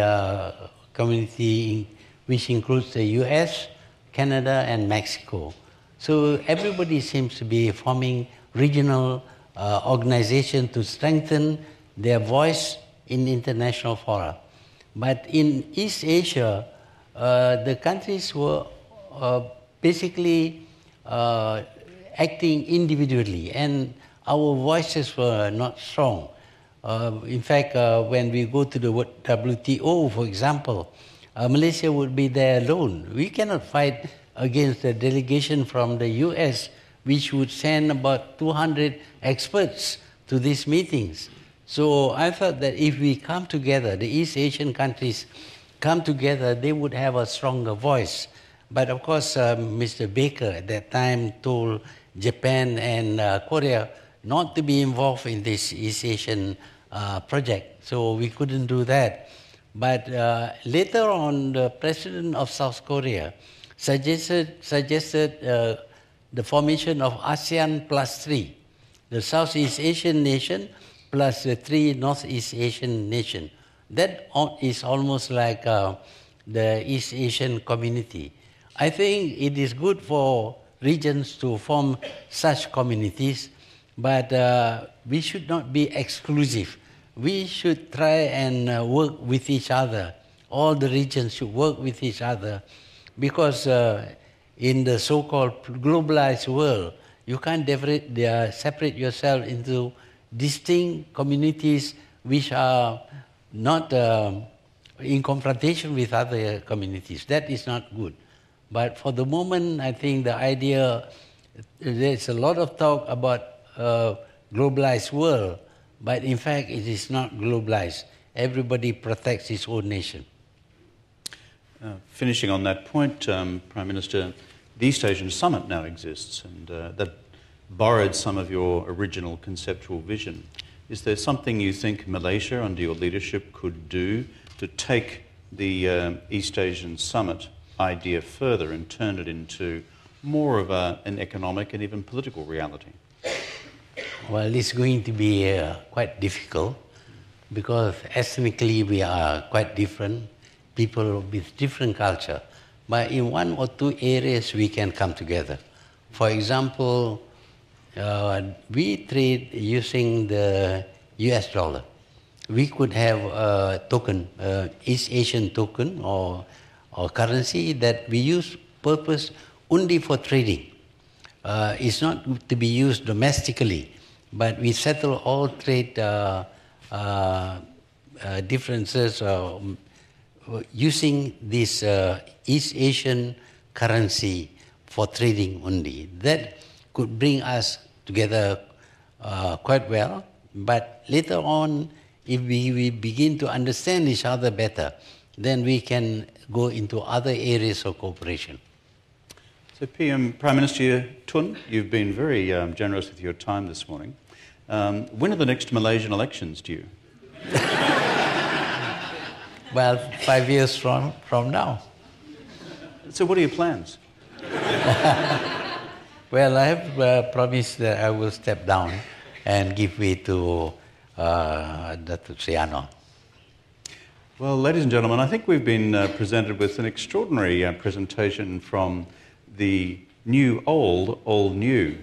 community which includes the US, Canada, and Mexico. So everybody seems to be forming regional organization to strengthen their voice in international fora. But in East Asia, the countries were basically acting individually, and our voices were not strong. In fact, when we go to the WTO, for example, Malaysia would be there alone. We cannot fight against the delegation from the US, which would send about 200 experts to these meetings. So I thought that if we come together, the East Asian countries come together, they would have a stronger voice. But of course, Mr. Baker at that time told Japan and Korea not to be involved in this East Asian project, so we couldn't do that. But later on, the president of South Korea suggested the formation of ASEAN plus 3, the Southeast Asian nation plus the 3 Northeast Asian nations. That is almost like the East Asian community. I think it is good for regions to form such communities, but we should not be exclusive. We should try and work with each other. All the regions should work with each other, because in the so-called globalized world, you can't separate yourself into distinct communities which are not in confrontation with other communities. That is not good. But for the moment, I think the idea, there's a lot of talk about globalized world, but in fact it is not globalized. Everybody protects his own nation. Finishing on that point, Prime Minister, the East Asian Summit now exists, and that borrowed some of your original conceptual vision. Is there something you think Malaysia, under your leadership, could do to take the East Asian Summit idea further and turn it into more of an economic and even political reality? Well, it's going to be quite difficult, because ethnically we are quite different, people with different culture. But in 1 or 2 areas we can come together. For example, we trade using the US dollar. We could have a token, East Asian token or currency that we use purpose only for trading. It's not to be used domestically, but we settle all trade differences using this East Asian currency for trading only. That could bring us together quite well, but later on, if we begin to understand each other better, then we can go into other areas of cooperation. So, Prime Minister Tun, you've been very generous with your time this morning. When are the next Malaysian elections due? Well, 5 years from now. So what are your plans? Well, I have promised that I will step down and give way to Dr. Triano. Well, ladies and gentlemen, I think we've been presented with an extraordinary presentation from the new old new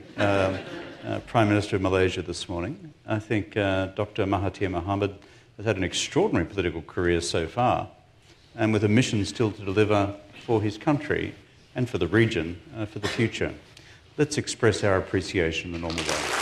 Prime Minister of Malaysia this morning. I think Dr. Mahathir Mohamad has had an extraordinary political career so far, and with a mission still to deliver for his country and for the region for the future. Let's express our appreciation in the normal way.